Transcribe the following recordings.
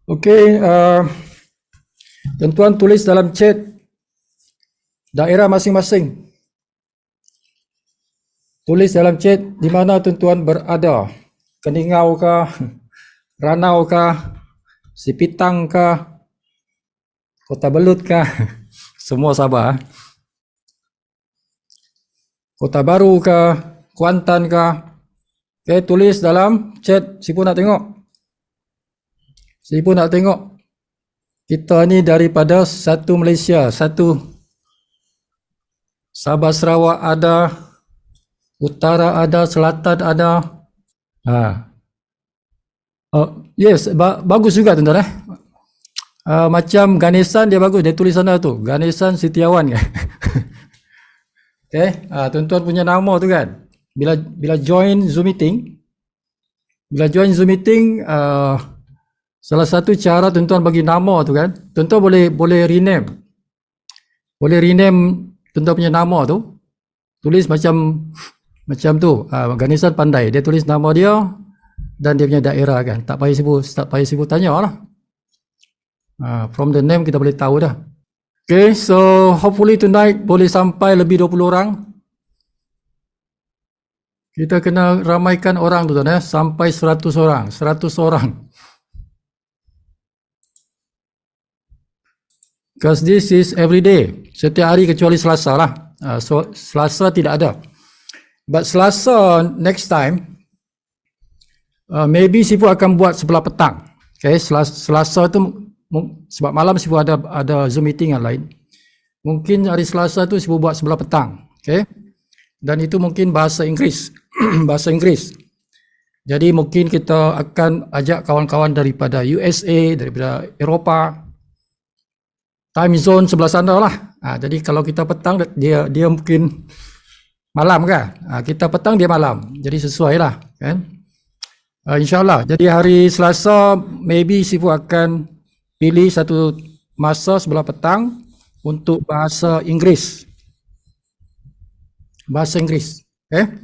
Okey, tuan-tuan tulis dalam chat daerah masing-masing. Tulis dalam chat di mana tuan-tuan berada. Keningau kah, Ranau kah, Sipitang kah, Kota Belud kah? Semua Sabah. Kota Baru kah, Kuantan kah? Okey, tulis dalam chat. Siapa nak tengok? Siapa nak tengok? Kita ni daripada satu Malaysia, satu Sabah Sarawak ada, utara ada, selatan ada. Yes, bagus juga tuan-tuan macam Ganesan dia bagus, dia tulis sana tu, Ganesan Setiawan kan. Okay, tuan-tuan punya nama tu kan. Bila join Zoom meeting, salah satu cara tuan-tuan bagi nama tu kan, tuan-tuan boleh rename. Boleh rename tuan-tuan punya nama tu. Tulis macam tu, Ganesan pandai, dia tulis nama dia dan dia punya daerah kan. Tak payah sibuk tanya lah. From the name kita boleh tahu dah. Okay, so hopefully tonight boleh sampai lebih 20 orang. Kita kena ramaikan orang tu tuan sampai 100 orang. 100 orang. Because this is every day. Setiap hari kecuali Selasa lah. So Selasa tidak ada. But Selasa next time, maybe Sifu akan buat sebelah petang. Okay, Selasa tu sebab malam Sifu ada Zoom meeting yang lain. Mungkin hari Selasa tu Sifu buat sebelah petang. Okay, dan itu mungkin bahasa Inggeris. Bahasa Inggeris. Jadi mungkin kita akan ajak kawan-kawan daripada USA, daripada Eropah, time zone sebelah sana lah. Jadi kalau kita petang, dia mungkin malam kan. Kita petang, dia malam. Jadi sesuai lah kan. InsyaAllah. Jadi hari Selasa, maybe Sifu akan pilih satu masa sebelah petang untuk bahasa Inggeris. Bahasa Inggeris. Okay.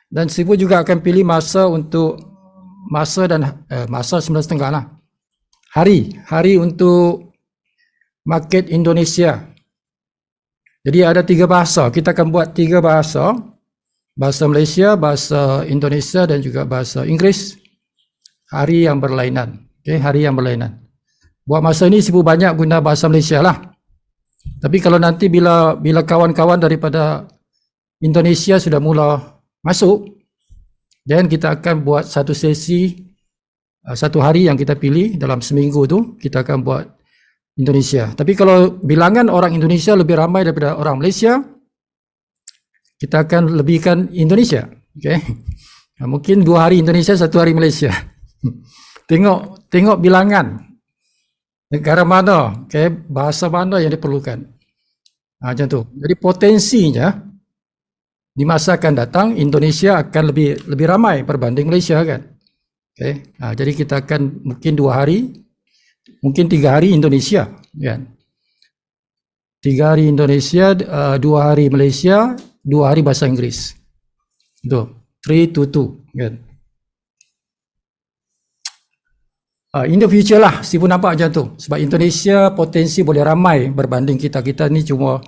Dan Sifu juga akan pilih masa untuk masa 9.30 lah. Hari untuk market Indonesia. Jadi ada 3 bahasa. Kita akan buat 3 bahasa. Bahasa Malaysia, bahasa Indonesia dan juga bahasa Inggeris. Hari yang berlainan. Okay, hari yang berlainan. Buat masa ini Sifu banyak guna bahasa Malaysia lah. Tapi kalau nanti bila kawan-kawan daripada Indonesia sudah mula masuk, dan kita akan buat satu sesi, satu hari yang kita pilih dalam seminggu tu, kita akan buat Indonesia. Tapi kalau bilangan orang Indonesia lebih ramai daripada orang Malaysia, kita akan lebihkan Indonesia. Okay? Mungkin 2 hari Indonesia, 1 hari Malaysia. Tengok bilangan negara mana, okay? Bahasa mana yang diperlukan. Macam tu. Jadi potensinya di masa akan datang Indonesia akan lebih ramai berbanding Malaysia kan. Okay? Jadi kita akan mungkin 2 hari, mungkin 3 hari Indonesia kan. 3 hari Indonesia, 2 hari Malaysia, 2 hari bahasa Inggeris. Tu, 3 to 2 kan. In the future lah, Sifu nampak macam tu. Sebab Indonesia potensi boleh ramai berbanding kita. Kita ni cuma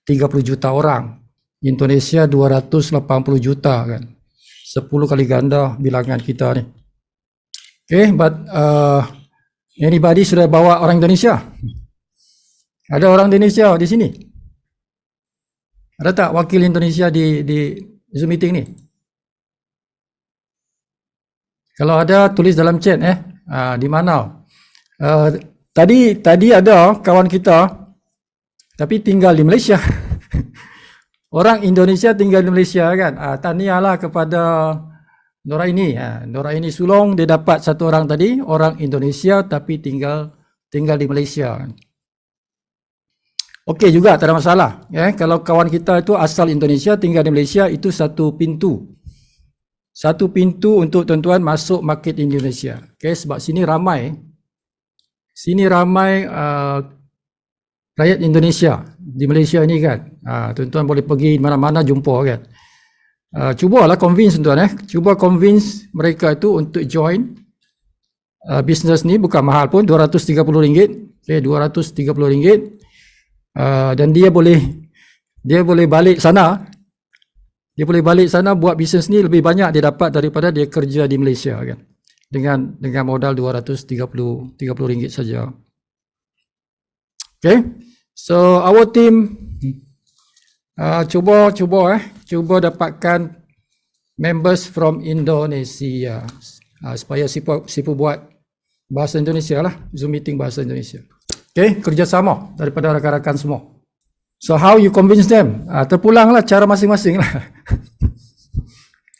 30 juta orang. Indonesia 280 juta kan. 10 kali ganda bilangan kita ni. Okay, but anybody sudah bawa orang Indonesia? Ada orang Indonesia di sini? Ada tak wakil Indonesia di Zoom meeting ni? Kalau ada, tulis dalam chat di mana? Tadi ada kawan kita tapi tinggal di Malaysia. Orang Indonesia tinggal di Malaysia kan. Tahniahlah kepada Noraini. Noraini Sulong, dia dapat satu orang tadi, orang Indonesia tapi tinggal di Malaysia. Okey juga, tak ada masalah. Kalau kawan kita itu asal Indonesia, tinggal di Malaysia, itu satu pintu. Satu pintu untuk tuan-tuan masuk market Indonesia. Okay, sebab sini ramai rakyat Indonesia di Malaysia ni kan. Tuan-tuan boleh pergi mana-mana jumpa kan. Cubalah convince tuan-tuan Cuba convince mereka itu untuk join bisnes ni bukan mahal pun, RM230. Okay, RM230. Dan dia boleh balik sana. Dia boleh balik sana buat bisnes ni lebih banyak dia dapat daripada dia kerja di Malaysia kan. Dengan modal RM230 saja. Okay. So our team cuba dapatkan members from Indonesia supaya siapa buat bahasa Indonesia lah, Zoom meeting bahasa Indonesia. Okay, kerjasama daripada rakan-rakan semua. So how you convince them? Terpulanglah cara masing-masing lah.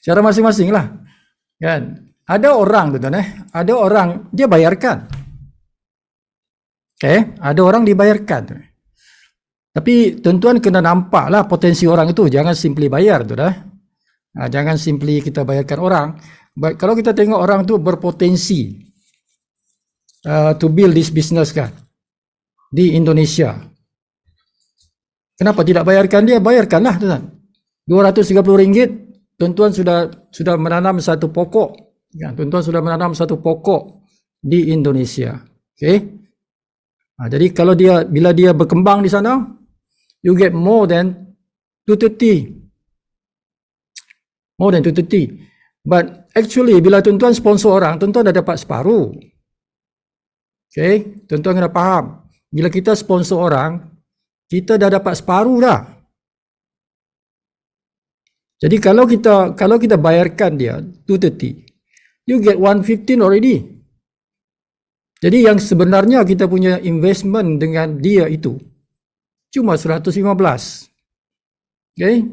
Cara masing-masing lah. Kan? Ada orang tuan-tuan ada orang dia bayarkan. Okay, ada orang dibayarkan. Tapi tuan-tuan kena nampak lah potensi orang itu. Jangan simply bayar tu dah. Jangan simply kita bayarkan orang. But kalau kita tengok orang tu berpotensi to build this business kan di Indonesia, kenapa tidak bayarkan dia? Bayarkanlah tuan-tuan. RM230, tuan-tuan sudah menanam satu pokok. Ya, tuan-tuan sudah menanam satu pokok di Indonesia. Okay. Jadi kalau bila dia berkembang di sana, you get more than 230. More than 230. But actually bila tuan-tuan sponsor orang, tuan-tuan dah dapat separuh. Okay, tuan-tuan kena faham. Bila kita sponsor orang, kita dah dapat separuh dah. Jadi kalau kita bayarkan dia 230, you get 115 already. Jadi yang sebenarnya kita punya investment dengan dia itu cuma 115. Okay,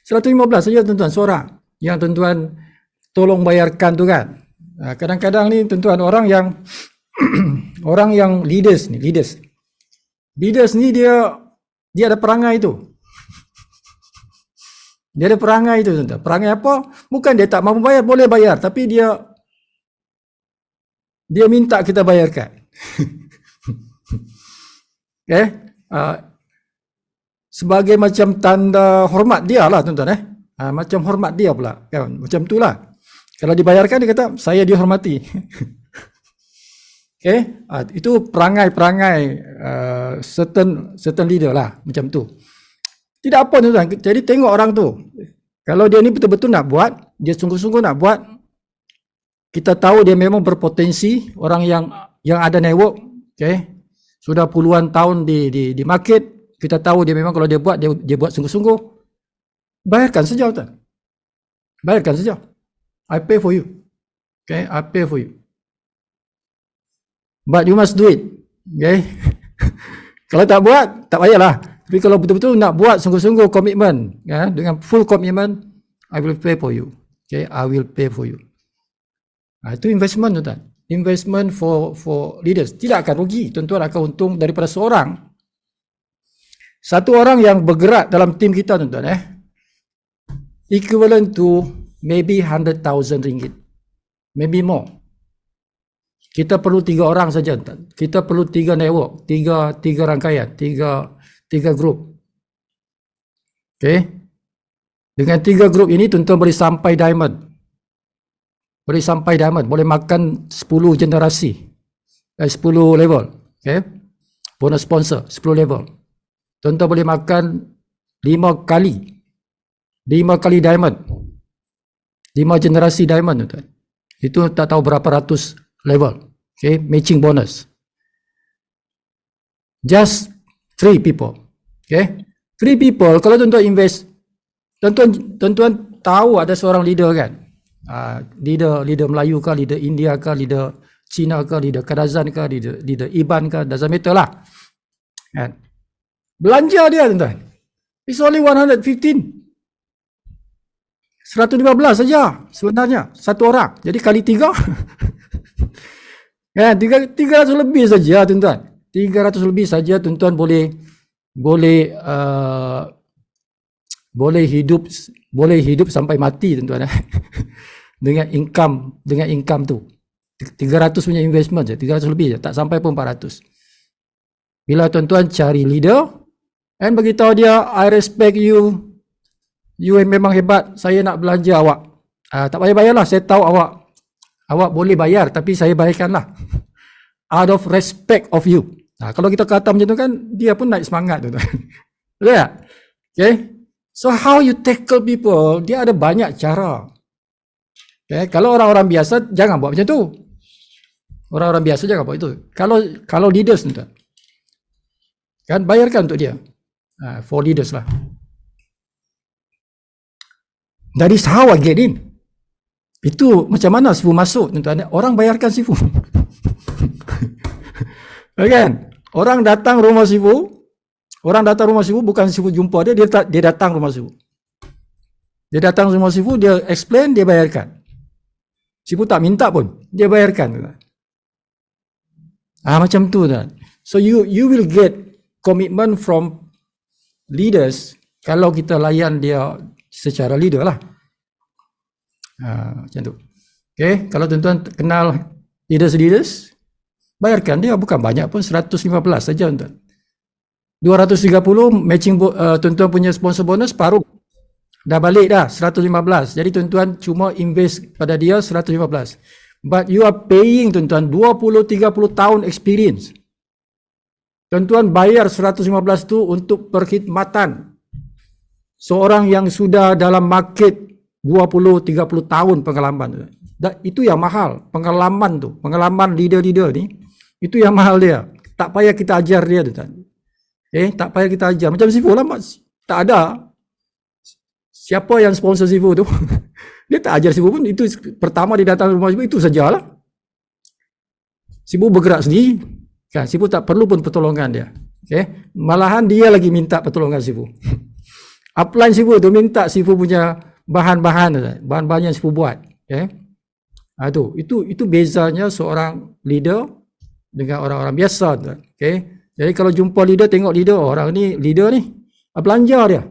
115 saja tuan-tuan seorang yang tuan-tuan tolong bayarkan tu kan. Kadang-kadang ni tuan-tuan orang yang orang yang leaders ni dia ada perangai tu. Dia ada perangai tu tuan-tuan. Perangai apa? Bukan dia tak mampu bayar, boleh bayar, tapi dia minta kita bayarkan. Okay? Sebagai macam tanda hormat dia lah tuan-tuan macam hormat dia pula kan? Macam tu lah. Kalau dibayarkan dia kata saya dihormati. Okay? Itu perangai certain leader lah macam tu. Tidak apa tuan-tuan. Jadi tengok orang tu. Kalau dia ni betul-betul nak buat, dia sungguh-sungguh nak buat, kita tahu dia memang berpotensi, orang yang ada network, okay? Sudah puluhan tahun di market, kita tahu dia memang kalau dia buat sungguh-sungguh, bayarkan saja tuan. Bayarkan saja. I pay for you. Okay, I pay for you. But you must do it. Okay? Kalau tak buat, tak payahlah. Tapi kalau betul-betul nak buat sungguh-sungguh komitmen, ya, dengan full commitment, I will pay for you. Okay, I will pay for you. Itu investment tuan. Investment for leaders. Tidak akan rugi. Tuan-tuan akan untung daripada seorang. Satu orang yang bergerak dalam tim kita tuan-tuan. Equivalent to maybe RM100,000. Maybe more. Kita perlu 3 orang saja. Kita perlu 3 network. 3 rangkaian. 3 grup. Okay. Dengan 3 grup ini tuan-tuan boleh sampai diamond. Boleh sampai diamond. Boleh makan 10 generasi. 10 level. Okay. Bonus sponsor 10 level. Tuan-tuan boleh makan 5 kali. 5 kali diamond. 5 generasi diamond tuan. Itu tak tahu berapa ratus level. Okay. Matching bonus. Just 3 people. Okay. 3 people. Kalau tuan-tuan invest, tuan-tuan tahu ada seorang leader kan. Leader Melayu ke, leader India ke, leader Cina ke, leader Kadazan ke, leader Iban ke, doesn't matter lah. Kan? Belanja dia tuan-tuan. It's only 115. 115 saja sebenarnya satu orang. Jadi kali 3. Kan, 300 lebih saja tuan-tuan. 300 lebih saja tuan-tuan boleh hidup sampai mati tuan-tuan. dengan income tu 300 punya investment je, 300 lebih je, tak sampai pun 400. Bila tuan-tuan cari leader and beritahu dia, I respect you memang hebat, saya nak belanja awak, tak payah bayarlah, saya tahu awak awak boleh bayar tapi saya bayarkanlah. Out of respect of you. Nah, kalau kita kata macam tu kan, dia pun naik semangat tu. Betul tak? Okay. So how you tackle people, dia ada banyak cara. Okay. Kalau orang-orang biasa, jangan buat macam tu. Orang-orang biasa jangan buat itu. Kalau leaders tu, kan bayarkan untuk dia. For leaders lah. That is how I get in. Itu macam mana Sifu masuk, tuan-tuan. Orang bayarkan Sifu. Kan? Orang datang rumah Sifu bukan Sifu jumpa dia, dia datang rumah Sifu. Dia datang rumah Sifu, dia explain, dia bayarkan. Sifu tak minta pun, dia bayarkan. Macam tu kan. So you will get commitment from leaders kalau kita layan dia secara leader lah. Macam tu. Okay, kalau tuan-tuan kenal leaders, bayarkan dia, bukan banyak pun, 115 saja tuan. 230 matching tuan-tuan punya sponsor bonus paruh. Dah balik dah 115. Jadi tuan-tuan cuma invest pada dia 115. But you are paying tuan-tuan 20-30 tahun experience. Tuan-tuan bayar 115 tu untuk perkhidmatan seorang yang sudah dalam market 20-30 tahun pengalaman. Itu yang mahal, pengalaman tu. Pengalaman leader-leader ni, itu yang mahal dia. Tak payah kita ajar dia tu kan. Tak payah kita ajar. Macam Sifu lah, tak ada. Siapa yang sponsor Sifu tu? Dia tak ajar Sifu pun. Itu pertama dia datang rumah Sifu, itu sajalah. Sifu bergerak sendiri. Kan, Sifu tak perlu pun pertolongan dia. Malahan dia lagi minta pertolongan Sifu. Upline Sifu tu minta Sifu punya bahan-bahan yang Sifu buat. Itu bezanya seorang leader dengan orang-orang biasa. Jadi kalau jumpa leader, tengok leader, orang ni leader ni belanja dia.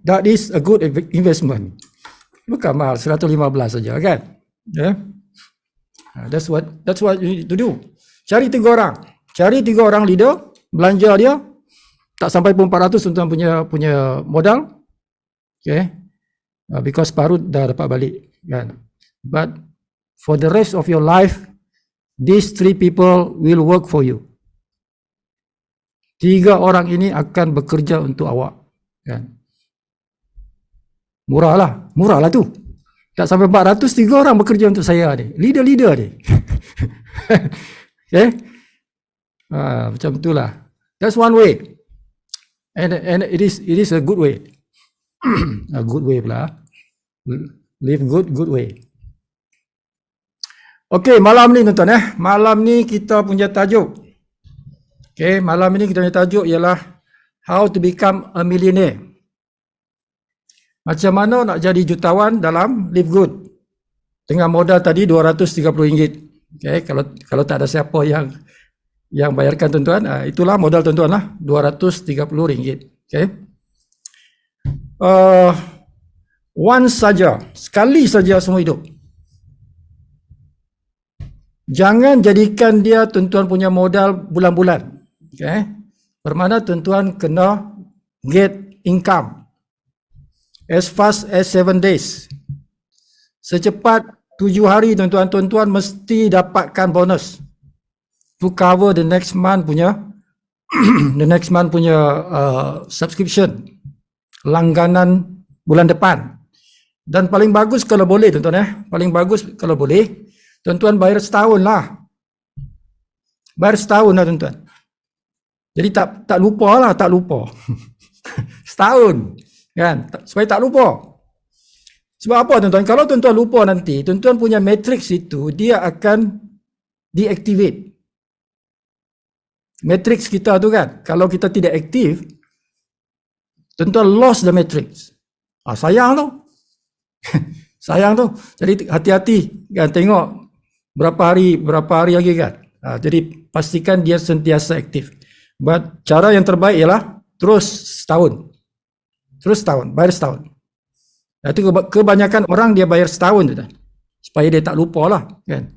That is a good investment. Bukan mahal, 115 saja kan. That's what you need to do. Cari 3 orang leader, belanja dia tak sampai pun 400 tuan punya modal. Because paruh dah dapat balik kan. But for the rest of your life, these 3 people will work for you. 3 orang ini akan bekerja untuk awak kan. Murah lah tu. Tak sampai 400, 3 orang bekerja untuk saya ni. Leader ni. Macam itulah. That's one way. And it is a good way. A good way pula. Live good way. Okay, malam ni tuan-tuan malam ni kita punya tajuk. Malam ini kita punya tajuk ialah How to Become a Millionaire. Macam mana nak jadi jutawan dalam Live Good dengan modal tadi RM230. Kalau tak ada siapa yang bayarkan tuan-tuan, itulah modal tuan-tuan lah, RM230. Once saja, sekali saja semua hidup. Jangan jadikan dia tuan-tuan punya modal bulan-bulan. Bermakna tuan-tuan kena get income as fast as 7 days. Secepat 7 hari tuan-tuan mesti dapatkan bonus to cover the next month punya subscription, langganan bulan depan. Dan paling bagus kalau boleh tuan-tuan paling bagus kalau boleh tuan-tuan bayar setahun lah. Bayar setahun lah tuan-tuan. Jadi tak lupa. Setahun kan, supaya tak lupa. Sebab apa tuan-tuan? Kalau tuan-tuan lupa nanti, tuan-tuan punya matrix itu dia akan deactivate. Matrix kita tu kan, kalau kita tidak aktif, tuan-tuan lost the matrix. Sayang tu. Sayang tu. Jadi hati-hati kan, tengok berapa hari lagi kan. Jadi pastikan dia sentiasa aktif. But cara yang terbaik ialah terus setahun, bayar setahun. Itu kebanyakan orang dia bayar setahun tu, supaya dia tak lupa lah kan.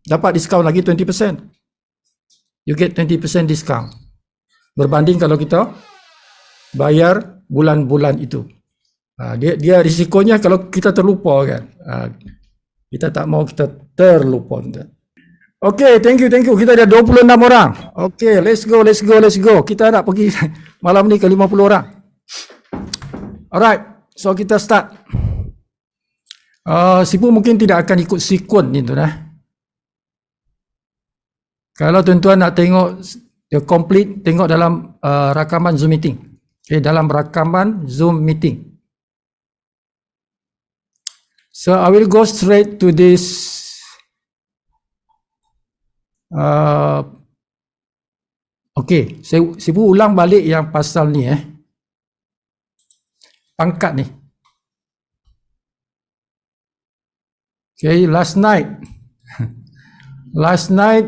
Dapat diskaun lagi 20%. You get 20% discount. Berbanding kalau kita bayar bulan-bulan itu. Dia risikonya kalau kita terlupa kan. Kita tak mau kita terlupa. Okay, thank you. Kita ada 26 orang. Okay, let's go. Kita nak pergi malam ni ke 50 orang. Alright, so kita start. Sipu mungkin tidak akan ikut sekuen ni tuan. Kalau tuan-tuan nak tengok the complete, tengok dalam rakaman Zoom meeting. Okay, dalam rakaman Zoom meeting. So I will go straight to this. Okay, saya ulang balik yang pasal ni pangkat ni. Okay, last night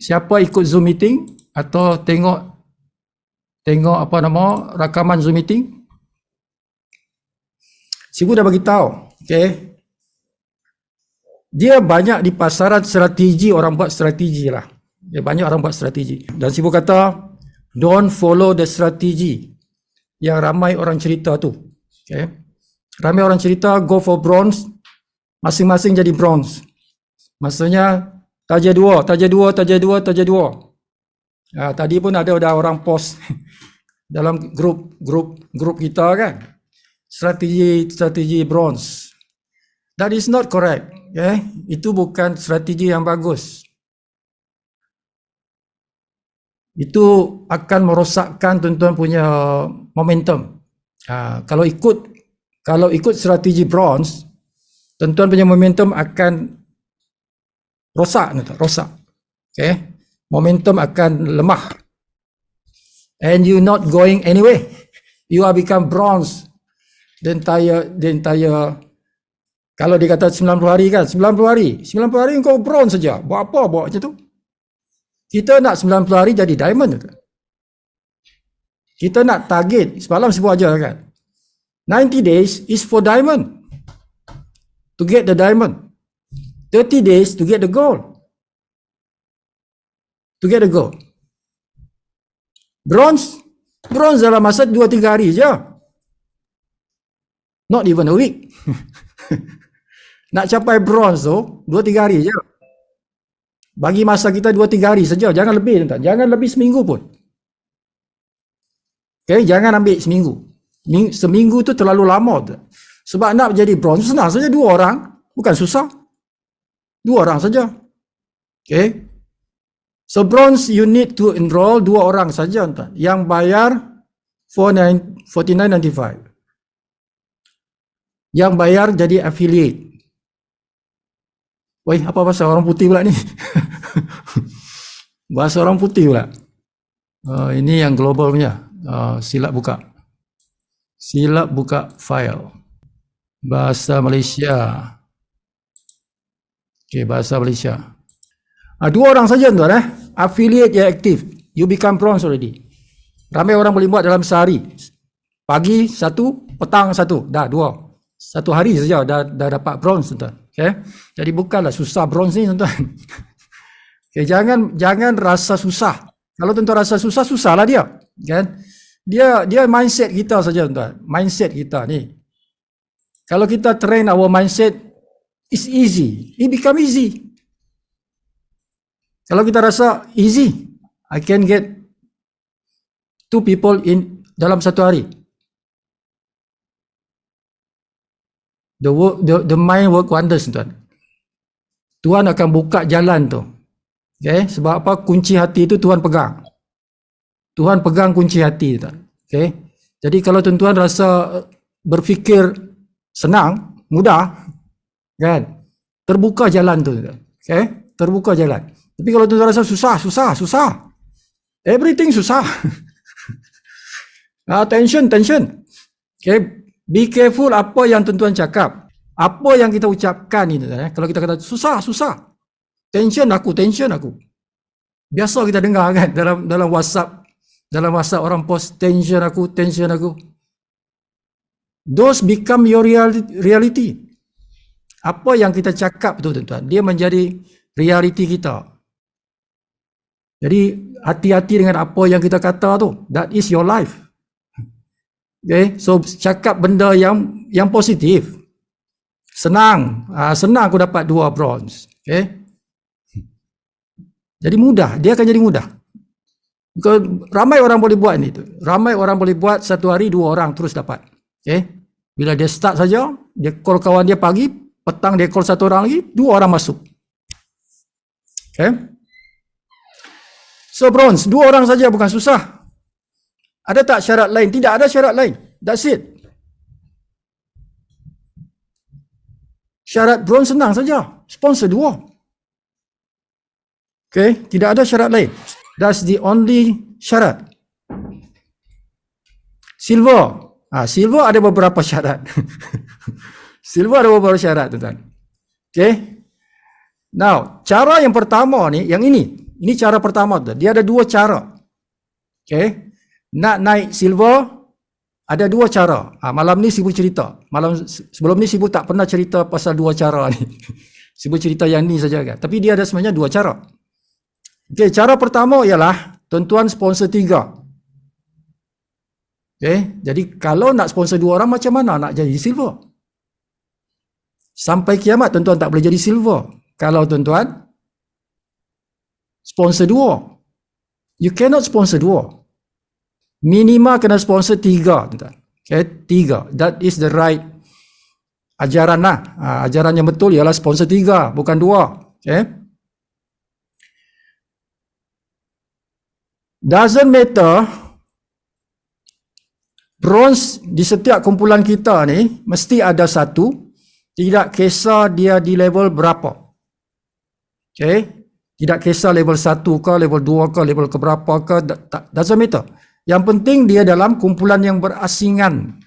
siapa ikut Zoom meeting atau tengok apa nama rakaman Zoom meeting? Sibu dah bagi tahu, okay? Dia banyak di pasaran strategi, orang buat strategi lah. Dia banyak orang buat strategi. Dan Sibu kata, don't follow the strategy yang ramai orang cerita tu. Okay? Ramai orang cerita go for bronze, masing-masing jadi bronze. Maksudnya taja dua. Tadi pun ada orang post dalam grup kita kan. Strategi bronze. That is not correct. Okay? Itu bukan strategi yang bagus. Itu akan merosakkan tuan-tuan punya momentum. Kalau ikut strategi bronze, tuan-tuan punya momentum akan rosak. Okay? Momentum akan lemah. And you not going anyway. You are become bronze. The entire kalau dia kata 90 hari kan, 90 hari kau bronze saja. Buat apa bawa macam tu? Kita nak 90 hari jadi diamond. Kita nak target, semalam sebut aja kan. 90 days is for diamond. To get the diamond. 30 days to get the gold. Bronze dalam masa 2-3 hari je. Not even a week. Nak capai bronze tu 2-3 hari je. Bagi masa kita 2-3 hari saja, jangan lebih tuan. Jangan lebih seminggu pun. Okay, jangan ambil seminggu. Seminggu tu terlalu lama tu. Sebab nak jadi bronze senang saja 2 orang, bukan susah. 2 orang saja. Okay. So bronze you need to enroll 2 orang saja tuan. Yang bayar $49.95. Yang bayar jadi affiliate. Woi, apa bahasa orang putih pula ni? Bahasa orang putih pula. Ini yang global punya. Silap buka file. Bahasa Malaysia. Okay, bahasa Malaysia. 2 orang saja tuan affiliate yang aktif. You become bronze already. Ramai orang boleh buat dalam sehari. Pagi 1, petang 1, dah 2. 1 hari saja dah dapat bronze tuan. Okay? Jadi bukanlah susah bronze ni tuan. Okay, jangan rasa susah. Kalau tuan rasa susah, susahlah dia. Kan? Dia mindset kita saja tuan. Mindset kita ni. Kalau kita train our mindset, it's easy. It become easy. Kalau kita rasa easy, I can get 2 people in dalam 1 hari. The mind work wonders tuan. Tuhan akan buka jalan tu. Okay? Sebab apa? Kunci hati itu Tuhan pegang. Tuhan pegang kunci hati tuan. Okay? Jadi kalau tuan-tuan rasa berfikir senang, mudah, kan? Terbuka jalan tu tuan. Okay? Terbuka jalan. Tapi kalau tuan-tuan rasa susah. Everything susah. Tension. Okay? Be careful apa yang tuan-tuan cakap. Apa yang kita ucapkan ini. Kalau kita kata susah. Tension aku. Biasa kita dengar kan dalam WhatsApp. Dalam WhatsApp orang post tension aku. Those become your reality. Apa yang kita cakap tu tuan-tuan. Dia menjadi reality kita. Jadi hati-hati dengan apa yang kita kata tu. That is your life. Okay, so cakap benda yang positif. Senang, senang aku dapat 2 bronze. Okay, jadi mudah, dia akan jadi mudah. Ramai orang boleh buat ni tu. Ramai orang boleh buat satu hari 2 orang terus dapat. Okay, bila dia start saja, dia call kawan dia pagi, petang dia call satu orang lagi, 2 orang masuk. Okay, so bronze 2 orang saja bukan susah. Ada tak syarat lain? Tidak ada syarat lain. That's it. Syarat bronze senang saja. Sponsor 2. Okay, tidak ada syarat lain. That's the only syarat. Silver. Silver ada beberapa syarat. Silver ada beberapa syarat, tuan-tuan. Okay. Now, cara yang pertama ni, yang ini cara pertama tu. Dia ada 2 cara. Okay. Nak naik silver, ada 2 cara. Malam ni Sibu cerita. Sebelum ni Sibu tak pernah cerita pasal 2 cara ni. Sibu cerita yang ni saja kan. Tapi dia ada sebenarnya 2 cara. Okay, cara pertama ialah tuan-tuan sponsor 3. Okay, jadi kalau nak sponsor 2 orang, macam mana nak jadi silver? Sampai kiamat tuan-tuan tak boleh jadi silver. Kalau tuan-tuan sponsor 2. You cannot sponsor 2. Minima kena sponsor 3, tuan-tuan. Okay, 3. That is the right ajaran lah. Ajaran yang betul ialah sponsor 3, bukan 2. Okay. Doesn't matter, bronze di setiap kumpulan kita ni mesti ada 1, tidak kisah dia di level berapa. Okay, tidak kisah level 1 ke, level 2 ke, level keberapa ke, doesn't matter. Yang penting dia dalam kumpulan yang berasingan.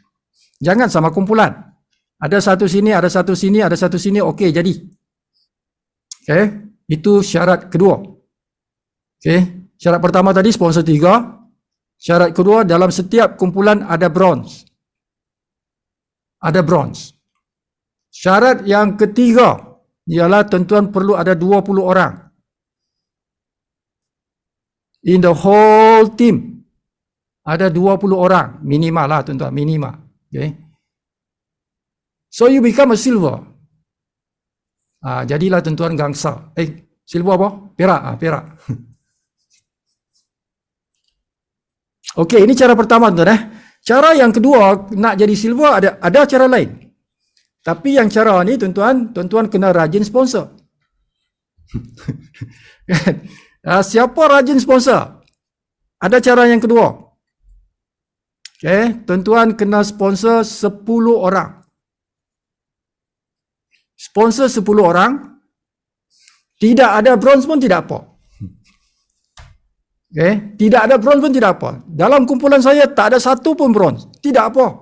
Jangan sama kumpulan. Ada satu sini, ada satu sini, ada satu sini, okey jadi. Okay, itu syarat kedua. Okay. Syarat pertama tadi sponsor 3. Syarat kedua, dalam setiap kumpulan ada bronze. Ada bronze. Syarat yang ketiga ialah tuan-tuan perlu ada 20 orang. In the whole team ada 20 orang minimal lah tuan-tuan, minimal. Okay. So you become a silver. Jadilah tuan-tuan gangsa. Silver apa? Perak. Perak. Okey, ini cara pertama tuan-tuan. Cara yang kedua, nak jadi silver ada cara lain. Tapi yang cara ni tuan-tuan kena rajin sponsor. Siapa rajin sponsor? Ada cara yang kedua. Okey, tuan-tuan kena sponsor 10 orang. Sponsor 10 orang. Tidak ada bronze pun tidak apa. Okay. Tidak ada bronze pun tidak apa. Dalam kumpulan saya tak ada 1 pun bronze. Tidak apa.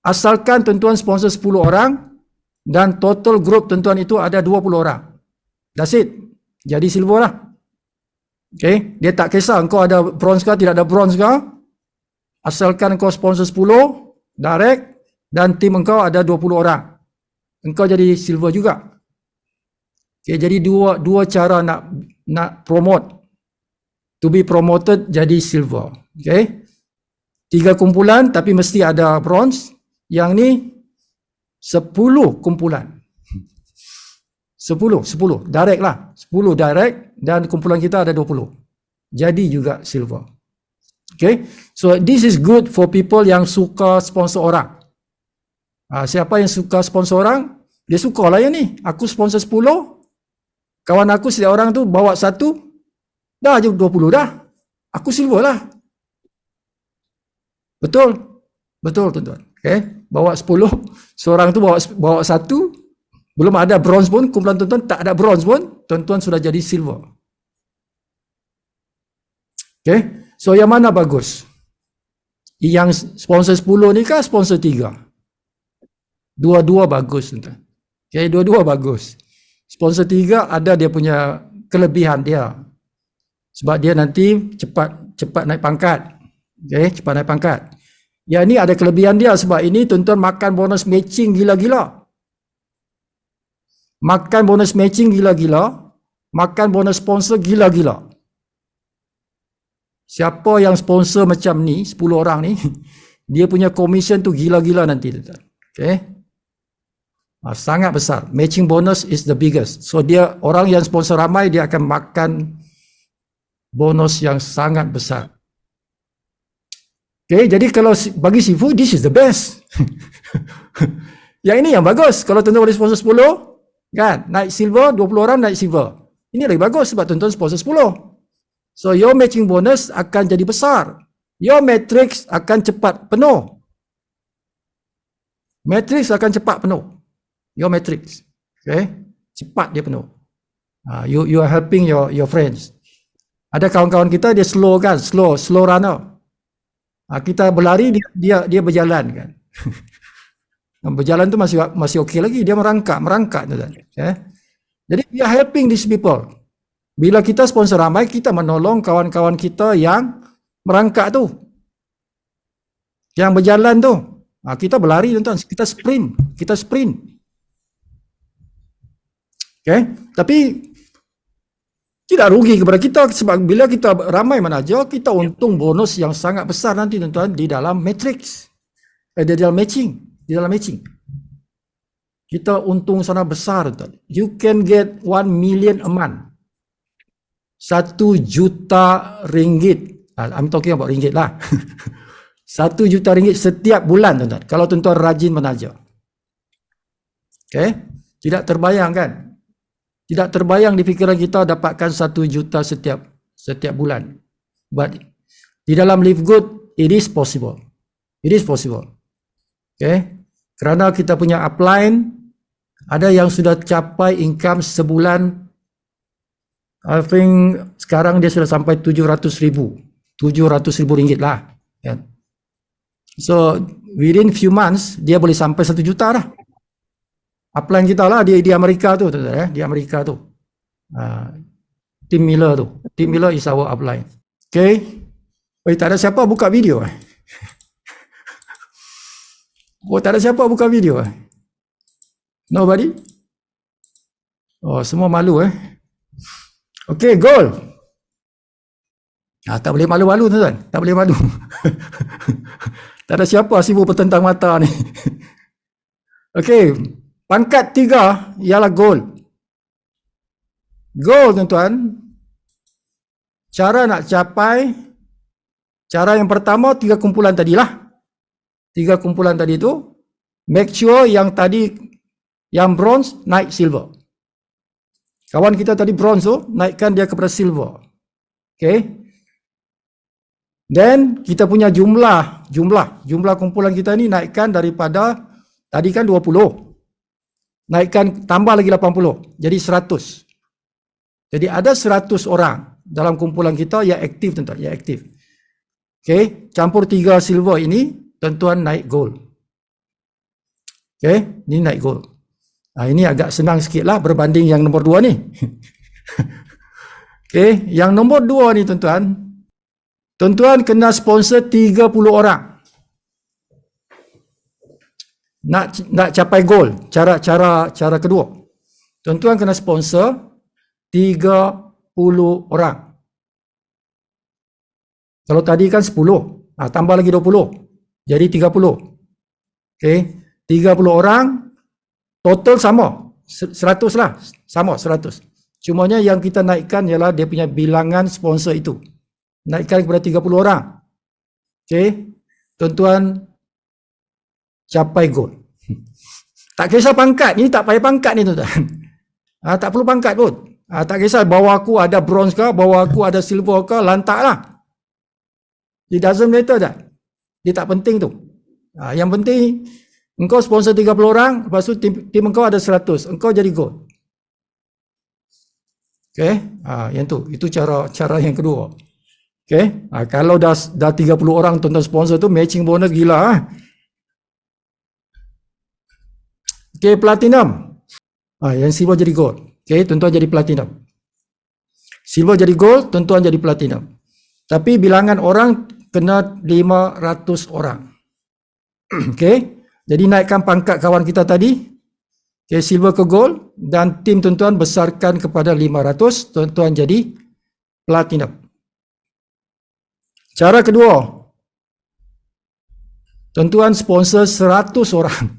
Asalkan tuan-tuan sponsor 10 orang dan total group tuan-tuan itu ada 20 orang. That's it. Jadi silver lah. Okay. Dia tak kisah engkau ada bronze ke tidak ada bronze ke. Asalkan engkau sponsor 10 direct dan tim engkau ada 20 orang. Engkau jadi silver juga. Okay. Jadi dua cara nak promote, to be promoted jadi silver. Okay. 3 kumpulan tapi mesti ada bronze. Yang ni 10 kumpulan. 10 direct lah. 10 direct dan kumpulan kita ada 20. Jadi juga silver. Okay. So this is good for people yang suka sponsor orang. Siapa yang suka sponsor orang, dia suka lah yang ni. Aku sponsor 10. Kawan aku setiap orang tu bawa 1, dah je 20 dah. Aku silver lah. Betul? Betul tuan-tuan. Okay. Bawa 10, seorang tu bawa 1, belum ada bronze pun, kumpulan tuan-tuan tak ada bronze pun, tuan-tuan sudah jadi silver. Okay. So yang mana bagus? Yang sponsor 10 ni kah sponsor 3? Dua-dua bagus tuan-tuan. Okay, dua-dua bagus. Sponsor 3 ada dia punya kelebihan dia. Sebab dia nanti cepat naik pangkat. Okay, cepat naik pangkat. Yang ni ada kelebihan dia sebab ini tuan-tuan makan bonus matching gila-gila. Makan bonus matching gila-gila. Makan bonus sponsor gila-gila. Siapa yang sponsor macam ni, 10 orang ni, dia punya commission tu gila-gila nanti, tuan-tuan. Okay. Sangat besar. Matching bonus is the biggest. So dia, orang yang sponsor ramai, dia akan makan bonus yang sangat besar. Okay, jadi kalau bagi Sifu, this is the best. Yang ini yang bagus. Kalau tuan-tuan boleh sponsor 10, kan, naik silver, 20 orang naik silver. Ini lagi bagus sebab tuan-tuan sponsor 10. So your matching bonus akan jadi besar. Your matrix akan cepat penuh. Matrix akan cepat penuh. Your matrix. Okay, cepat dia penuh. You are helping your friends. Ada kawan-kawan kita dia slow kan, slow runner. Kita berlari, dia berjalan kan. Berjalan tu masih okey lagi, dia merangkak tuan. Jadi we are helping these people. Bila kita sponsor ramai, kita menolong kawan-kawan kita yang merangkak tu, yang berjalan tu. Kita berlari tuan, kita sprint. Okay? Tapi tidak rugi kepada kita sebab bila kita ramai manager, kita untung bonus yang sangat besar nanti tuan-tuan di dalam matrix. Di dalam matching. Kita untung sangat besar tuan. You can get 1 million a month. 1 juta ringgit. I'm talking about ringgit lah. 1 juta ringgit setiap bulan tuan-tuan. Kalau tuan-tuan rajin manager. Okay? Tidak terbayang kan? Tidak terbayang di fikiran kita dapatkan 1 juta setiap bulan. But di dalam Live Good, it is possible. It is possible. Okay? Kerana kita punya upline, ada yang sudah capai income sebulan, I think sekarang dia sudah sampai 700,000 ringgit lah. So within few months, dia boleh sampai 1 juta lah. Upline kita lah di Amerika tu, di Amerika tu. Tim Miller tu. Tim Miller is our upline. Okay. Tak ada siapa buka video. Tak ada siapa buka video. Nobody? Semua malu Okay, goal. Tak boleh malu-malu tuan-tuan. Tak boleh malu. Tak ada siapa sibuk bertentang mata ni. Okay. Pangkat 3 ialah goal. Goal tuan-tuan, cara nak capai, cara yang pertama 3 kumpulan tadilah. 3 kumpulan tadi tu, make sure yang tadi, yang bronze naik silver. Kawan kita tadi bronze tu, naikkan dia kepada silver. Okay. Then kita punya jumlah kumpulan kita ni naikkan daripada, tadi kan 20. Naikkan, tambah lagi 80, jadi 100. Jadi ada 100 orang dalam kumpulan kita yang aktif tuan-tuan, yang aktif. Okay, campur 3 silver ini, tuan-tuan naik gold. Okay, ini naik gold. Ini agak senang sikit lah berbanding yang nombor 2 ni. Okay, yang nombor 2 ni tuan-tuan, tuan-tuan kena sponsor 30 orang. Nak capai goal, cara kedua. Tuan-tuan kena sponsor 30 orang. Kalau tadi kan 10, tambah lagi 20. Jadi 30. Okey, 30 orang total sama 100 lah, sama 100. Cumanya yang kita naikkan ialah dia punya bilangan sponsor itu. Naikkan kepada 30 orang. Okey, tuan-tuan capai goal. Tak kisah pangkat, ini tak payah pangkat ni tuan-tuan. Tak perlu pangkat pun. Tak kisah bawah aku ada bronze ke, bawah aku ada silver ke, lantaklah. It doesn't matter dah. Dia tak penting tu. Yang penting engkau sponsor 30 orang, lepas tu tim engkau ada 100, engkau jadi gold. Okay, yang tu, itu cara yang kedua. Okay, kalau dah 30 orang tuan-tuan sponsor tu, matching bonus gila. Okay, platinum. Yang silver jadi gold. Okay, tuan-tuan jadi platinum. Silver jadi gold, tuan-tuan jadi platinum. Tapi bilangan orang kena 500 orang. Okay, jadi naikkan pangkat kawan kita tadi. Okay, silver ke gold. Dan tim tuan-tuan besarkan kepada 500. Tuan-tuan jadi platinum. Cara kedua, tuan-tuan sponsor 100 orang.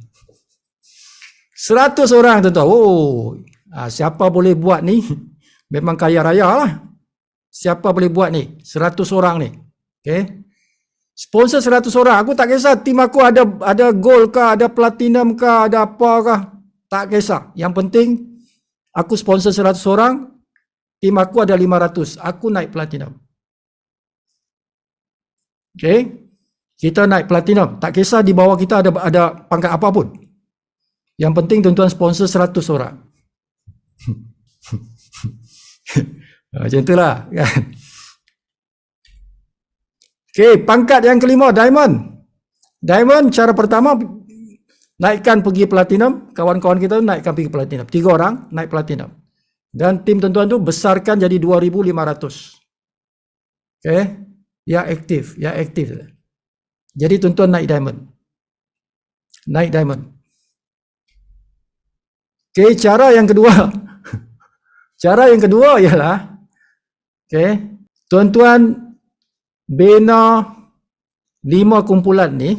100 orang tuan-tuan. Oh, siapa boleh buat ni? Memang kaya raya lah. Siapa boleh buat ni? 100 orang ni. Okay. Sponsor 100 orang. Aku tak kisah tim aku ada gold kah, ada platinum kah, ada apa kah. Tak kisah. Yang penting aku sponsor 100 orang, tim aku ada 500. Aku naik platinum. Okay. Kita naik platinum. Tak kisah di bawah kita ada pangkat apapun. Yang penting tuan-tuan sponsor 100 orang. Macam itulah kan. Okey, pangkat yang kelima, diamond. Diamond cara pertama naikkan pergi platinum, kawan-kawan kita naikkan pergi platinum. 3 orang naik platinum. Dan tim tuan-tuan tu besarkan jadi 2,500. Okey, yang aktif, yang aktif. Jadi tuan-tuan naik diamond. Naik diamond. Okey, cara yang kedua. Cara yang kedua ialah okey, tuan-tuan bina 5 kumpulan ni.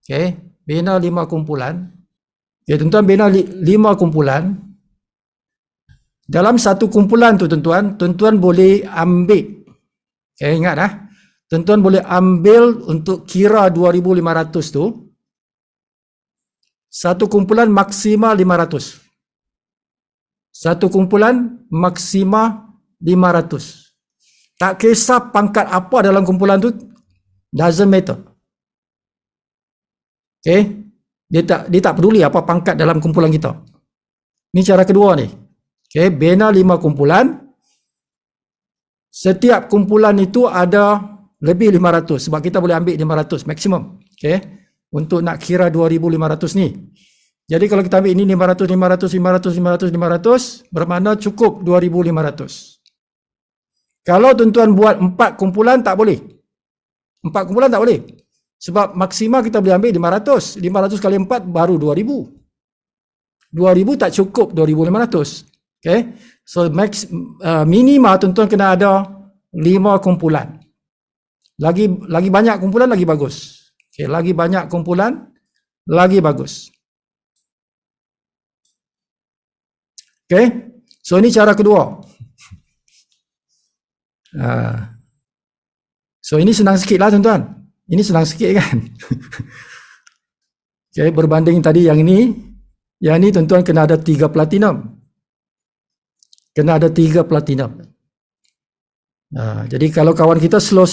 Okey, bina 5 kumpulan. Okey, tuan-tuan bina 5 kumpulan. Dalam satu kumpulan tu tuan-tuan boleh ambil. Okey, ingat tuan-tuan boleh ambil untuk kira 2,500 tu. Satu kumpulan maksima 500. Satu kumpulan maksima 500. Tak kisah pangkat apa dalam kumpulan tu, doesn't matter. Okay? Dia tak peduli apa pangkat dalam kumpulan kita. Ini cara kedua ni. Okay? Bina 5 kumpulan. Setiap kumpulan itu ada lebih 500. Sebab kita boleh ambil 500 maksimum. Okay? Untuk nak kira 2,500 ni. Jadi kalau kita ambil ini 500, 500, 500, 500, 500, bermakna cukup 2,500. Kalau tuan-tuan buat 4 kumpulan tak boleh. 4 kumpulan tak boleh. Sebab maksima kita boleh ambil 500. 500 kali 4 baru 2,000. 2,000 tak cukup 2,500. Okay. So minima tuan-tuan kena ada 5 kumpulan. Lagi banyak kumpulan lagi bagus. Okay. Lagi banyak kumpulan lagi bagus. Okay. So ini cara kedua. So ini senang sikit lah tuan-tuan. Ini senang sikit kan. Okay, berbanding tadi yang ini. Yang ini tuan-tuan kena ada 3 platinum. Kena ada 3 platinum. Jadi kalau kawan kita slow,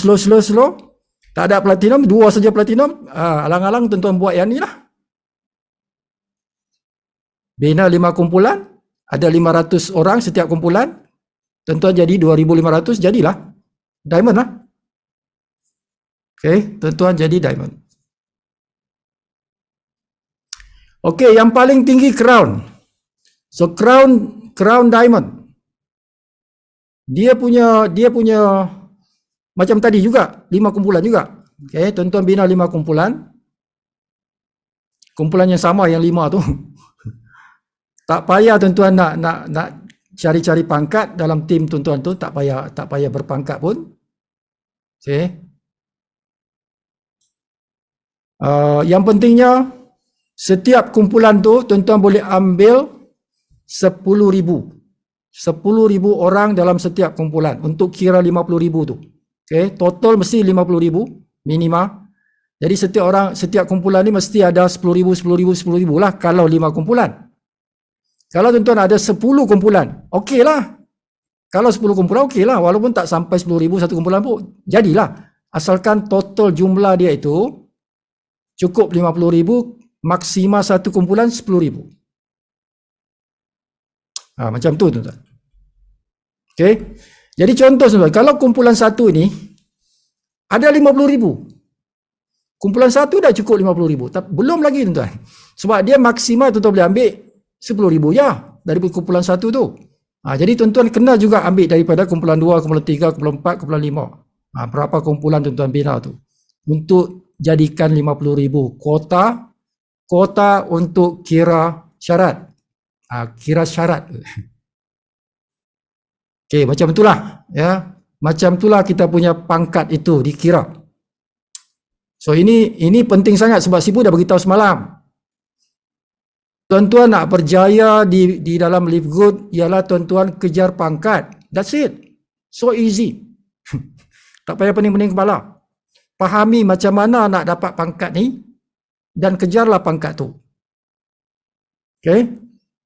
tak ada platinum, 2 saja platinum, alang-alang tuan-tuan buat yang ni lah. Bina 5 kumpulan, ada 500 orang setiap kumpulan. Tuan-tuan jadi 2,500, jadilah diamond lah. Okay, tuan-tuan jadi diamond. Okay, yang paling tinggi crown. So crown diamond. Dia punya macam tadi juga, 5 kumpulan juga. Okay, tuan-tuan bina 5 kumpulan. Kumpulan yang sama yang 5 tu. Tak payah tuan-tuan nak cari-cari pangkat dalam tim tuan-tuan tu, tak payah berpangkat pun. Okay. Yang pentingnya setiap kumpulan tu tuan-tuan boleh ambil 10,000. 10,000 orang dalam setiap kumpulan untuk kira 50,000 tu. Okay. Total mesti 50,000 minima. Jadi setiap kumpulan ni mesti ada 10,000, 10,000, 10,000 lah kalau 5 kumpulan. Kalau tuan-tuan ada 10 kumpulan, okey lah. Kalau 10 kumpulan, okey lah. Walaupun tak sampai 10,000 satu kumpulan pun, jadilah. Asalkan total jumlah dia itu cukup 50,000, maksima satu kumpulan 10,000. Macam tu tuan-tuan. Okey. Jadi contoh tuan-tuan, kalau kumpulan satu ini ada 50,000. Kumpulan satu dah cukup 50,000. Belum lagi tuan-tuan. Sebab dia maksima tuan-tuan boleh ambil 10,000 ya dari kumpulan satu tu. Jadi tuan-tuan kena juga ambil daripada kumpulan 2, kumpulan 3, kumpulan 4, kumpulan 5. Berapa kumpulan tuan-tuan bina tu. Untuk jadikan 50,000 kuota untuk kira syarat. Kira syarat. Okey, macam itulah ya. Macam itulah kita punya pangkat itu dikira. So ini penting sangat sebab Sifu dah beritahu semalam. Tuan-tuan nak berjaya di dalam live good ialah tuan-tuan kejar pangkat. That's it. So easy. Tak payah pening-pening kepala. Fahami macam mana nak dapat pangkat ni dan kejarlah pangkat tu. Okay?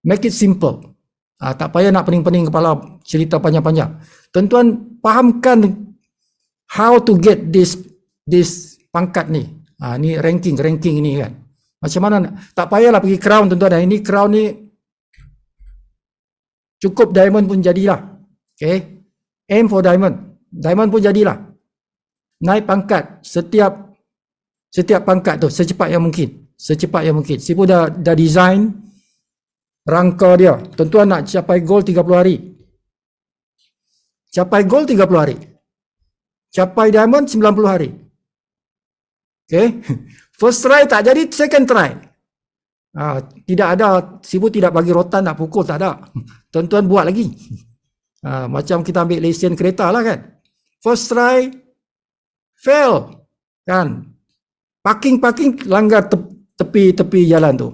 Make it simple. Tak payah nak pening-pening kepala cerita panjang-panjang. Tuan-tuan fahamkan how to get this pangkat ni. Ni ranking ni kan. Macam mana? Tak payahlah pergi crown tuan-tuan. Ini crown ni cukup diamond pun jadilah. Okay? Aim for diamond. Diamond pun jadilah. Naik pangkat setiap pangkat tu secepat yang mungkin. Secepat yang mungkin. Sifu dah design rangka dia. Tuan-tuan nak capai goal 30 hari. Capai goal 30 hari. Capai diamond 90 hari. Okay? First try tak jadi, second try. Tidak ada, Sifu tidak bagi rotan nak pukul, tak ada. Tuan-tuan buat lagi. Macam kita ambil lesen kereta lah kan. First try, fail. Kan? Parking langgar tepi jalan tu.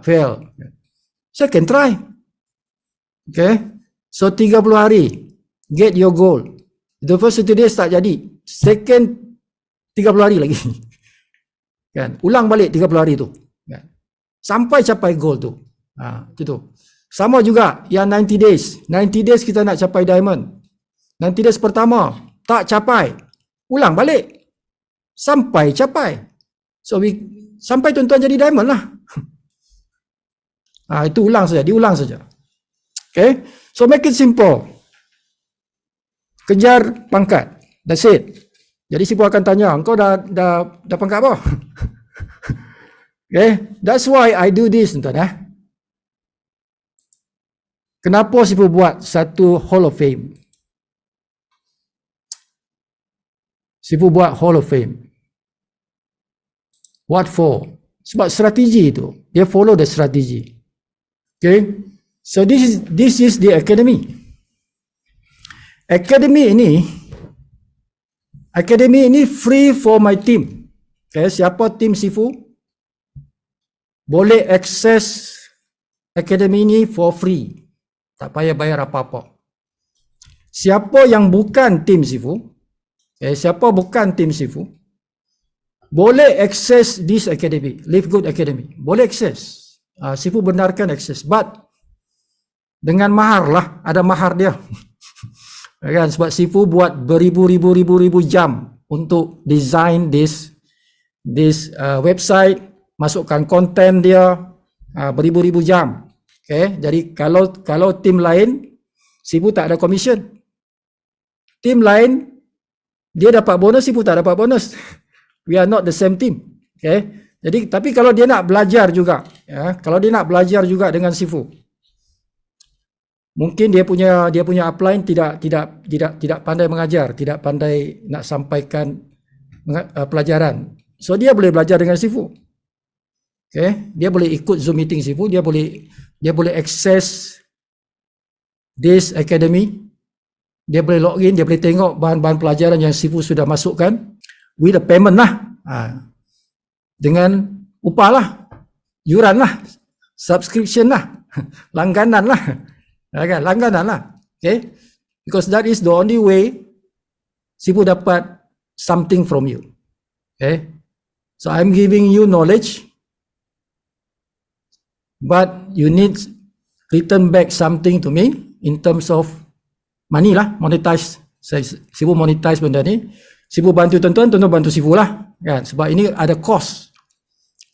Fail. Second try. Okay? So 30 hari. Get your goal. The first 30 days tak jadi. Second 30 hari lagi. Kan? Ulang balik 30 hari tu. Kan? Sampai capai goal tu. Itu. Sama juga yang 90 days. 90 days kita nak capai diamond. 90 days pertama tak capai. Ulang balik. Sampai capai. So sampai tuan-tuan jadi diamond lah. Itu ulang saja, diulang saja. Okay? So make it simple. Kejar pangkat. That's it. Jadi Sifu akan tanya, engkau dah pangkat apa? Okay? That's why I do this, tuan-tuan. Kenapa Sifu buat satu Hall of Fame? Sifu buat Hall of Fame. What for? Sebab strategi itu. Dia follow the strategy. Okay? So this is the academy. Academy ini free for my team. Okay, siapa tim Sifu boleh access academy ini for free. Tak payah bayar apa-apa. Siapa yang bukan tim Sifu, siapa bukan tim Sifu, boleh access this academy, Live Good Academy. Boleh access. Sifu benarkan access. But dengan mahar lah, ada mahar dia. Kan? Sebab Sifu buat beribu-ribu jam untuk design this website, masukkan konten dia, beribu-ribu jam. Okay? Jadi kalau tim lain, Sifu tak ada commission. Tim lain dia dapat bonus, Sifu tak dapat bonus. We are not the same team. Okay? Jadi tapi kalau dia nak belajar juga, kalau dia nak belajar juga dengan Sifu, mungkin dia punya upline tidak pandai mengajar, tidak pandai nak sampaikan pelajaran. So dia boleh belajar dengan Sifu. Okay? Dia boleh ikut Zoom meeting Sifu, dia boleh access this academy. Dia boleh login, dia boleh tengok bahan-bahan pelajaran yang Sifu sudah masukkan with a payment lah. Dengan upah lah, yuran lah, subscription lah, langganan lah. Kan? Langganan lah. Okay? Because that is the only way Sifu dapat something from you. Okay? So I'm giving you knowledge, but you need return back something to me in terms of money lah, monetize. Sifu monetize benda ni. Sifu bantu tuan-tuan, tuan-tuan bantu Sifu lah. Kan? Sebab ini ada cost.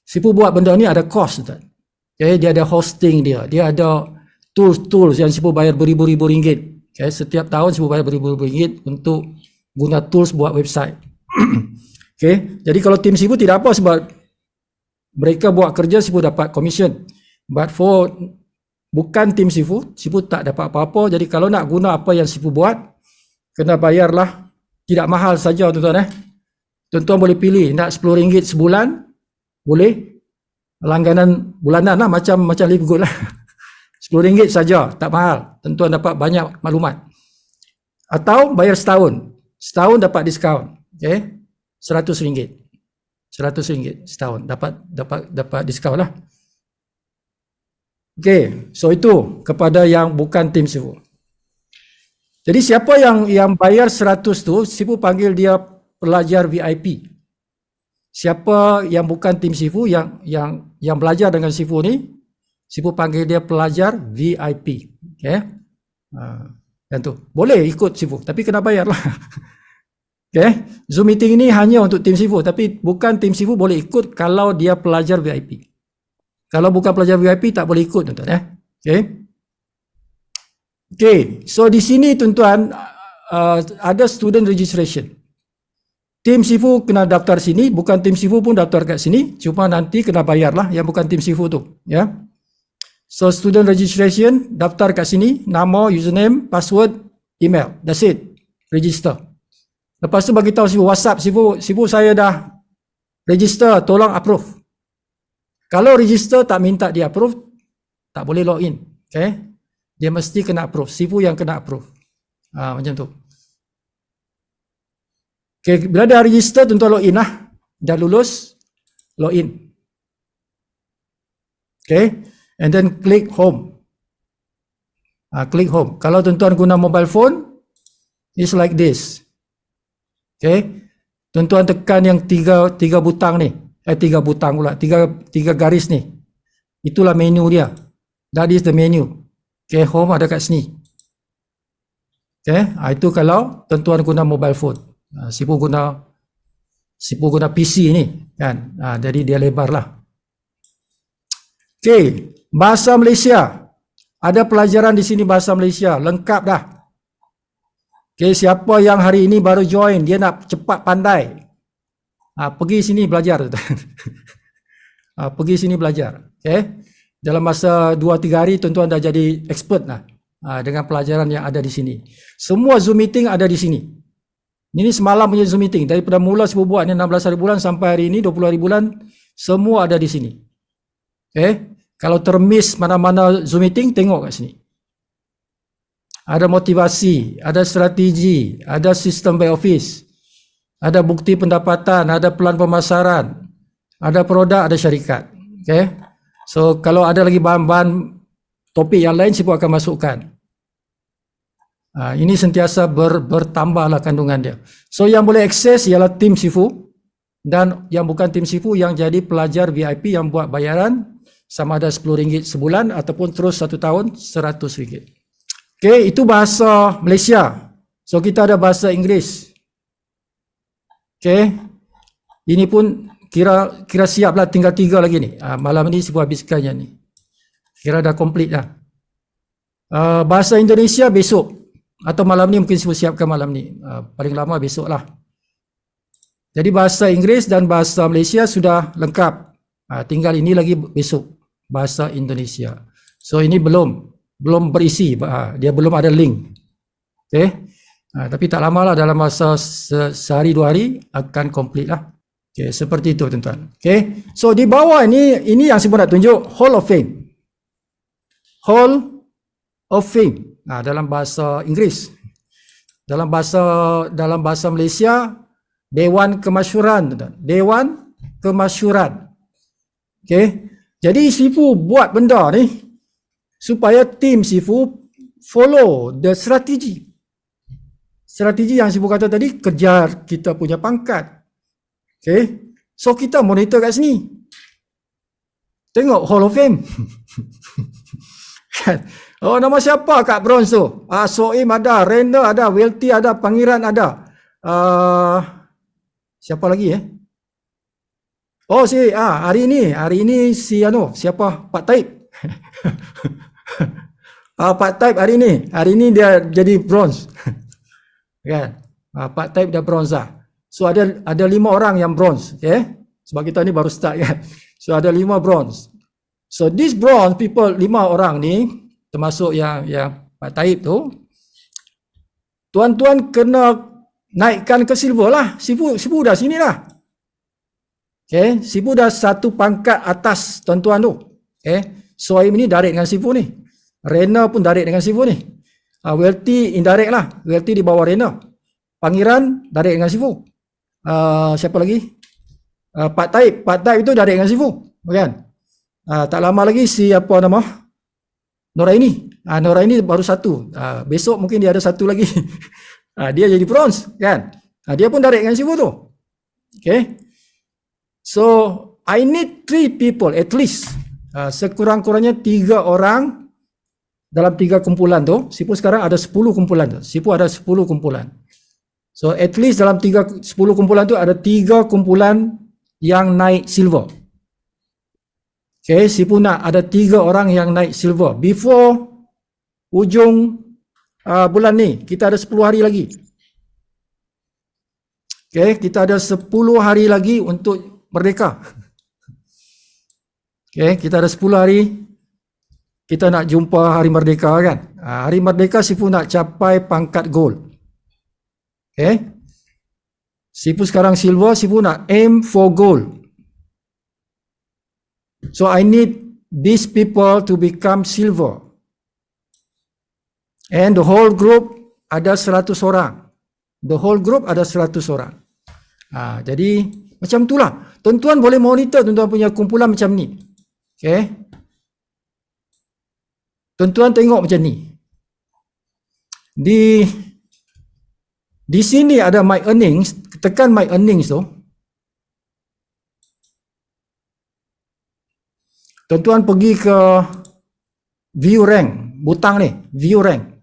Sifu buat benda ni ada cost. Okay? Dia ada hosting dia. Dia ada tools yang Sifu bayar beribu-ribu ringgit. Okay? Setiap tahun Sifu bayar beribu-ribu ringgit untuk guna tools buat website. Okay? Jadi kalau tim Sifu tidak apa sebab mereka buat kerja, Sifu dapat commission. But for bukan tim Sifu, Sifu tak dapat apa-apa. Jadi kalau nak guna apa yang Sifu buat, kena bayarlah. Tidak mahal saja tuan-tuan. Tuan-tuan boleh pilih nak RM10 sebulan, boleh. Langganan bulanan lah, macam Live Good lah. RM10 saja, tak mahal. Tuan-tuan dapat banyak maklumat. Atau bayar setahun. Setahun dapat diskaun. Okay. RM100. RM100 setahun dapat diskaun lah. Okay, so itu kepada yang bukan tim Sifu. Jadi siapa yang bayar 100 tu, Sifu panggil dia pelajar VIP. Siapa yang bukan tim Sifu yang belajar dengan Sifu ni, Sifu panggil dia pelajar VIP. Okay. Dan tu boleh ikut Sifu, tapi kena bayar lah. Okay. Zoom meeting ini hanya untuk tim Sifu, tapi bukan tim Sifu boleh ikut kalau dia pelajar VIP. Kalau bukan pelajar VIP tak boleh ikut, tuan-tuan. Okay. Okay, so di sini tuan-tuan ada student registration. Tim Sifu kena daftar sini, bukan tim Sifu pun daftar kat sini, cuma nanti kena bayar lah yang bukan tim Sifu tu. Ya. So student registration, daftar kat sini, nama, username, password, email. That's it. Register. Lepas tu bagi tahu Sifu, WhatsApp Sifu saya dah register, tolong approve. Kalau register tak minta dia approve, tak boleh login. Okay. Dia mesti kena approve. Sifu yang kena approve. Macam tu. Okay, bila dah register, tuan-tuan login lah. Dah lulus, login. Okay. And then click home. Click home. Kalau tuan-tuan guna mobile phone, it's like this. Okay. Tuan-tuan tekan yang tiga butang ni. Tiga butang pula. Tiga garis ni. Itulah menu dia. That is the menu. Okay, home ada kat sini. Okay, itu kalau tuan-tuan guna mobile phone. Sifu guna PC ni kan. Jadi dia lebar lah. Okay, bahasa Malaysia. Ada pelajaran di sini bahasa Malaysia. Lengkap dah. Okay, siapa yang hari ini baru join, dia nak cepat pandai. Pergi sini belajar. Pergi sini belajar. Okay. Dalam masa 2-3 hari tuan-tuan dah jadi expert lah dengan pelajaran yang ada di sini. Semua Zoom meeting ada di sini. Ini semalam punya Zoom meeting. Daripada mula Sifu buat ni 16 hari bulan sampai hari ini 20 hari bulan, semua ada di sini. Okay. Kalau termiss mana-mana Zoom meeting, tengok kat sini. Ada motivasi, ada strategi, ada sistem back office, ada bukti pendapatan, ada pelan pemasaran, ada produk, ada syarikat. Okay. So kalau ada lagi bahan-bahan topik yang lain, Sifu akan masukkan. Ini sentiasa bertambahlah kandungan dia. So yang boleh akses ialah tim Sifu, dan yang bukan tim Sifu yang jadi pelajar VIP yang buat bayaran sama ada RM10 sebulan ataupun terus 1 tahun RM100. Okay, itu bahasa Malaysia. So kita ada bahasa Inggeris. Okay, ini pun kira siap lah, tinggal 3 lagi ni. Malam ni Sifu habiskan yang ni. Kira dah complete dah. Bahasa Indonesia besok. Atau malam ni mungkin Sifu siapkan malam ni. Paling lama besok lah. Jadi bahasa Inggeris dan bahasa Malaysia sudah lengkap. Tinggal ini lagi besok. Bahasa Indonesia. So ini belum berisi. Dia belum ada link. Okay. Tapi tak lama lah, dalam masa sehari 2 hari akan complete lah. Okay, seperti itu tuan-tuan. Okay, so di bawah ini yang saya nak tunjuk, Hall of Fame. Hall of Fame. Dalam bahasa Inggeris. Dalam bahasa Malaysia, Dewan Kemasyhuran, tuan-tuan. Dewan Kemasyhuran. Okay, jadi Sifu buat benda ni supaya tim Sifu follow the strategi. Strategi yang Sifu kata tadi, kejar kita punya pangkat. Okay, so kita monitor kat sini. Tengok Hall of Fame. Oh, nama siapa kat bronze tu? Soim ada, Render ada, Welty ada, Pangeran ada. Siapa lagi Oh, hari ini si siapa? Pak Taib. Pak Taib hari ini dia jadi bronze. Kan? Pak Taib dah bronze lah. So ada 5 orang yang bronze, okay? Sebab kita ni baru start kan. So ada 5 bronze. So this bronze people, 5 orang ni, termasuk yang Pak Taib tu, tuan-tuan kena naikkan ke silver lah. Sifu dah sini lah. Okay, Sifu dah 1 pangkat atas tuan-tuan tu. Okay, Soim ni direct dengan Sifu ni. Rena pun direct dengan Sifu ni. Wealthy indirect lah. Wealthy di bawah Rena. Pangeran direct dengan Sifu. Siapa lagi? Pak Taib itu direct dengan Sifu. Kan? Tak lama lagi si apa nama? Noraini. Noraini baru satu. Besok mungkin dia ada satu lagi. Dia jadi bronze. Kan? Dia pun direct dengan Sifu tu. Okay. So, I need 3 people at least. Sekurang-kurangnya 3 orang dalam 3 kumpulan tu. Sipu sekarang ada 10 kumpulan tu. Sipu ada 10 kumpulan. So at least dalam 10 kumpulan tu ada 3 kumpulan yang naik silver. Okay, Sipu nak ada 3 orang yang naik silver. Before ujung bulan ni, kita ada 10 hari lagi. Okay, kita ada 10 hari lagi untuk merdeka. Okay, kita ada 10 hari. Kita nak jumpa hari merdeka kan. Hari merdeka Sipu nak capai pangkat gold. Okay. Sipu sekarang silver, Sipu nak aim for gold. So I need these people to become silver. And the whole group ada 100 orang. The whole group ada 100 orang. Jadi macam itulah. Tuan-tuan boleh monitor tuan-tuan punya kumpulan macam ni. Okay. Tuan-tuan tengok macam ni. Di sini ada my earnings, tekan my earnings tu. Tuan-tuan pergi ke view rank, butang ni, view rank.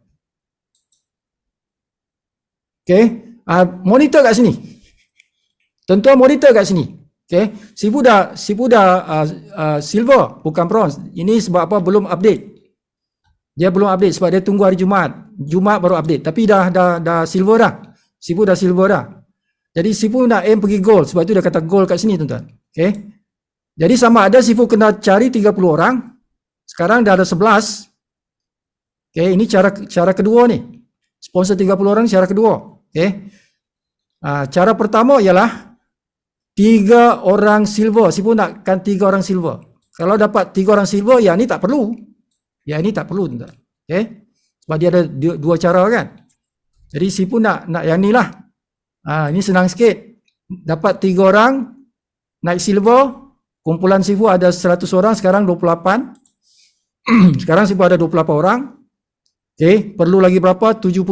Okay, monitor kat sini. Tuan-tuan monitor kat sini. Okay, Sipu dah silver, bukan bronze. Ini sebab apa? Belum update. Dia belum update sebab dia tunggu hari Jumaat. Jumaat baru update. Tapi dah silver dah. Sipu dah silver dah. Jadi Sipu nak aim pergi gold. Sebab itu dia kata gold kat sini tuan-tuan. Okay. Jadi sama ada Sipu kena cari 30 orang. Sekarang dah ada 11. Okay. Ini cara kedua ni. Sponsor 30 orang cara kedua. Okay. Cara pertama ialah 3 orang silver. Sipu nakkan 3 orang silver. Kalau dapat 3 orang silver, yang ni tak perlu. Yang ini tak perlu tuan-tuan. Okay. Sebab dia ada 2 cara kan. Jadi Sipu nak yang ni lah. Ini senang sikit. Dapat 3 orang naik silver. Kumpulan Sipu ada 100 orang, sekarang 28. Sekarang Sipu ada 28 orang. Okay, perlu lagi berapa? 72.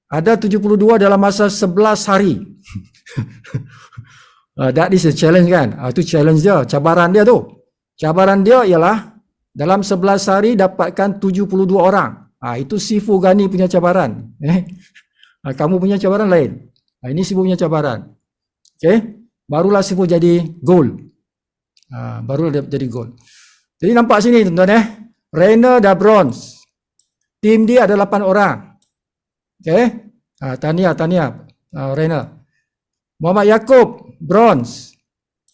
Ada 72 dalam masa 11 hari. That is a challenge kan. Itu challenge dia, cabaran dia tu. Cabaran dia ialah dalam 11 hari dapatkan 72 orang. Itu Sifu Ghani punya cabaran. Kamu punya cabaran lain. Ini Sifu punya cabaran. Okay. Barulah Sifu jadi gold. Barulah dia jadi gold. Jadi nampak sini tuan-tuan Rainer dah bronze. Tim dia ada 8 orang. Okay. Tahniah Rainer. Muhammad Yaakob bronze.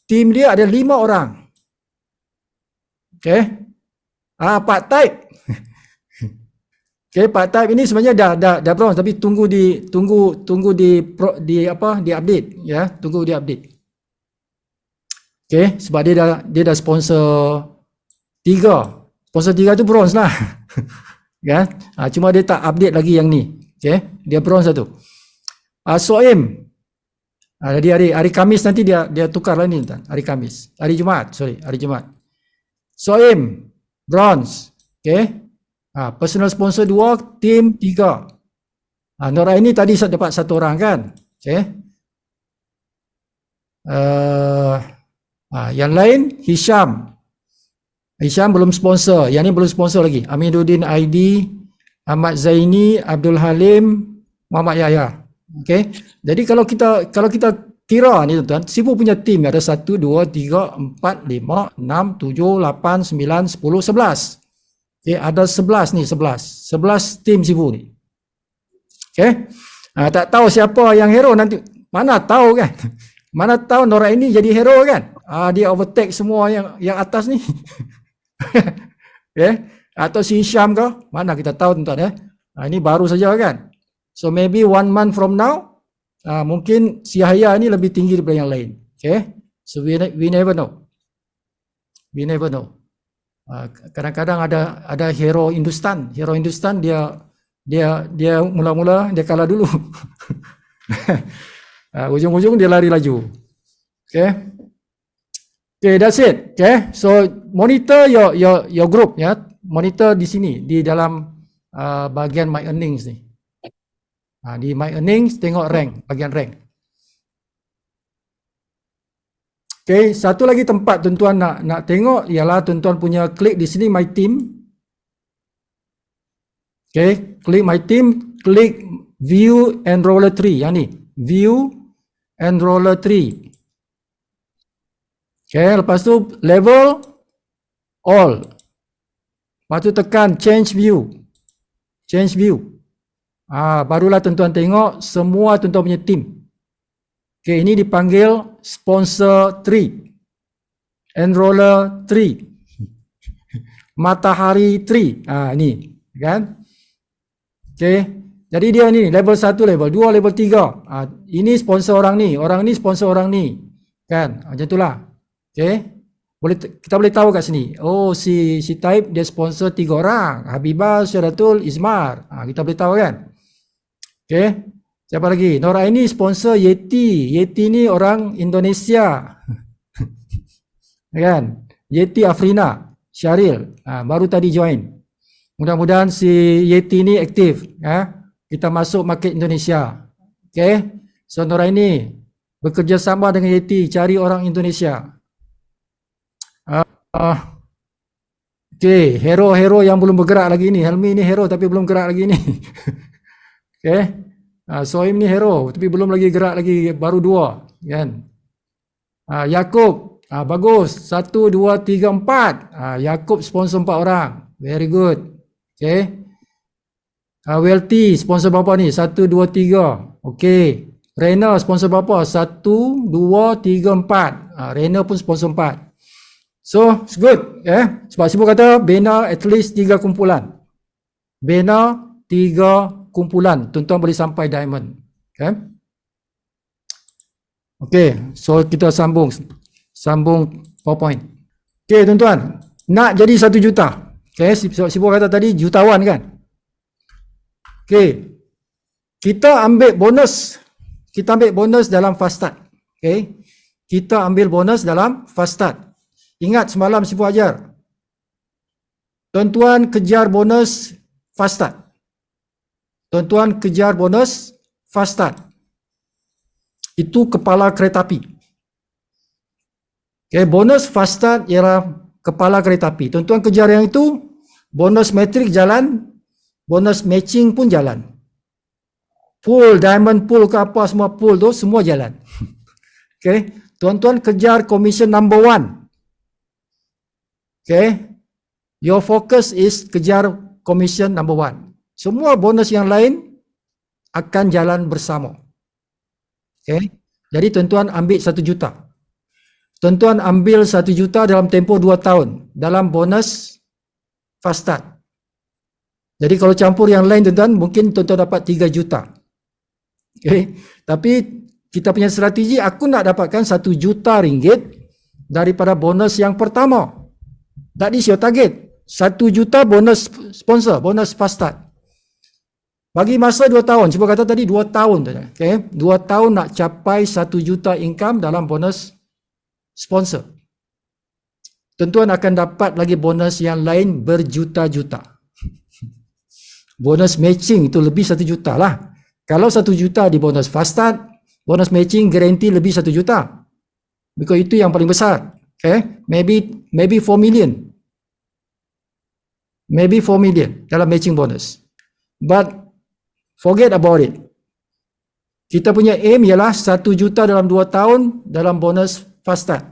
Tim dia ada 5 orang. Okay. Pak Taib. Okay, Pak Taib ini sebenarnya dah bronze tapi tunggu di update ya, tunggu di update. Okay, sebab dia dah sponsor 3. Sponsor 3 tu bronze lah. Kan? Cuma dia tak update lagi yang ni. Okay, dia bronze satu. Soim. Jadi hari Khamis nanti dia tukar lah ni tuan. Hari Khamis. Hari Jumaat. Soim bronze. Okay. Personal sponsor 2, tim 3. Nora ini tadi dapat 1 orang kan. Okay. Yang lain Hisham belum sponsor. Yang ni belum sponsor lagi. Aminuddin Aidi, Ahmad Zaini, Abdul Halim, Muhammad Yahya. Okay. Jadi kalau kita kira ni tuan-tuan, Sifu punya tim ada 1, 2, 3, 4, 5, 6, 7, 8, 9, 10, 11. Okay, ada 11 ni, 11 tim Sifu ni. Okay. Tak tahu siapa yang hero nanti. Mana tahu kan. Mana tahu Nora ini jadi hero kan. Dia overtake semua yang atas ni. Okay. Atau si Hisham ke. Mana kita tahu tuan-tuan ini baru saja kan. So maybe 1 month from now, mungkin si Yahya ni lebih tinggi daripada yang lain. Okay. So we never know. Kadang-kadang ada hero Hindustan dia Dia mula-mula dia kalah dulu. Ujung-ujung dia lari laju. Okay. Okay, that's it. Okay, so monitor your group ya. Monitor di sini di dalam bagian my earnings ni. Di my earnings tengok rank, bagian rank. Okay, satu lagi tempat tuan-tuan nak tengok ialah tuan-tuan punya klik di sini my team. Okay, klik my team, klik view enroller tree yang ni, view enroller tree. Okay, lepas tu level all. Lepas tu tekan change view. Change view. Barulah tuan-tuan tengok semua tuan-tuan punya team. Okay, ini dipanggil sponsor tree. Enroller tree. Matahari tree. Ini, kan? Okay. Jadi dia ni level 1, level 2, level 3. Ini sponsor orang ni sponsor orang ni. Kan? Macam itulah. Okay. Kita boleh tahu kat sini. Oh, si Taib dia sponsor 3 orang. Habibah, Syaratul, Izmar. Kita boleh tahu kan? Okay. Siapa lagi? Nora ini sponsor Yeti. Yeti ni orang Indonesia. Kan? Yeti Afrina, Syaril. Baru tadi join. Mudah-mudahan si Yeti ni aktif. Kita masuk market Indonesia. Okay. So Nora ini bekerjasama dengan Yeti cari orang Indonesia. Okay, hero-hero yang belum bergerak lagi ni. Helmi ni hero tapi belum gerak lagi ni. Okay. Soim ni hero tapi belum lagi gerak lagi, baru 2 kan. Yakub bagus, 1 2 3 4. Yakub sponsor 4 orang, very good. Okay. Wealthy sponsor berapa ni? 1 2 3. Okay. Rena sponsor berapa? 1 2 3 4. Rena pun sponsor 4. So, it's good. Sebab Sibu kata, bina at least 3 kumpulan. Bina 3 kumpulan. Tuan-tuan boleh sampai diamond. Okay. Okay. So, kita sambung PowerPoint. Okay, tuan-tuan. Nak jadi 1 juta. Okay. Sibu kata tadi, jutawan kan? Okay. Kita ambil bonus. Dalam fast start. Okay. Kita ambil bonus dalam fast start. Ingat semalam Sibu ajar. Tuan-tuan kejar bonus fast start. Itu kepala kereta api. Okay, bonus fast start ialah kepala kereta api. Tuan-tuan kejar yang itu, bonus metrik jalan, bonus matching pun jalan. Pool, diamond pool ke apa, semua pool tu semua jalan. Okay, tuan-tuan kejar commission number 1. Okay, your focus is kejar commission number 1. Semua bonus yang lain akan jalan bersama. Okay, jadi tuan-tuan ambil 1 juta. Tuan-tuan ambil 1 juta dalam tempoh 2 tahun dalam bonus fast start. Jadi kalau campur yang lain tuan-tuan, mungkin tuan-tuan dapat 3 juta. Okay, tapi kita punya strategi, aku nak dapatkan 1 juta ringgit daripada bonus yang pertama. That is your target. 1 juta bonus sponsor, bonus fast start. Bagi masa 2 tahun. Cuba kata tadi 2 tahun. Okay? 2 tahun nak capai 1 juta income dalam bonus sponsor. Tuan-tuan akan dapat lagi bonus yang lain berjuta-juta. Bonus matching itu lebih 1 juta lah. Kalau 1 juta di bonus fast start, bonus matching guarantee lebih 1 juta. Because itu yang paling besar. Okay? Maybe 4 million. Maybe 4 million dalam matching bonus. But forget about it. Kita punya aim ialah 1 juta dalam 2 tahun dalam bonus fast start.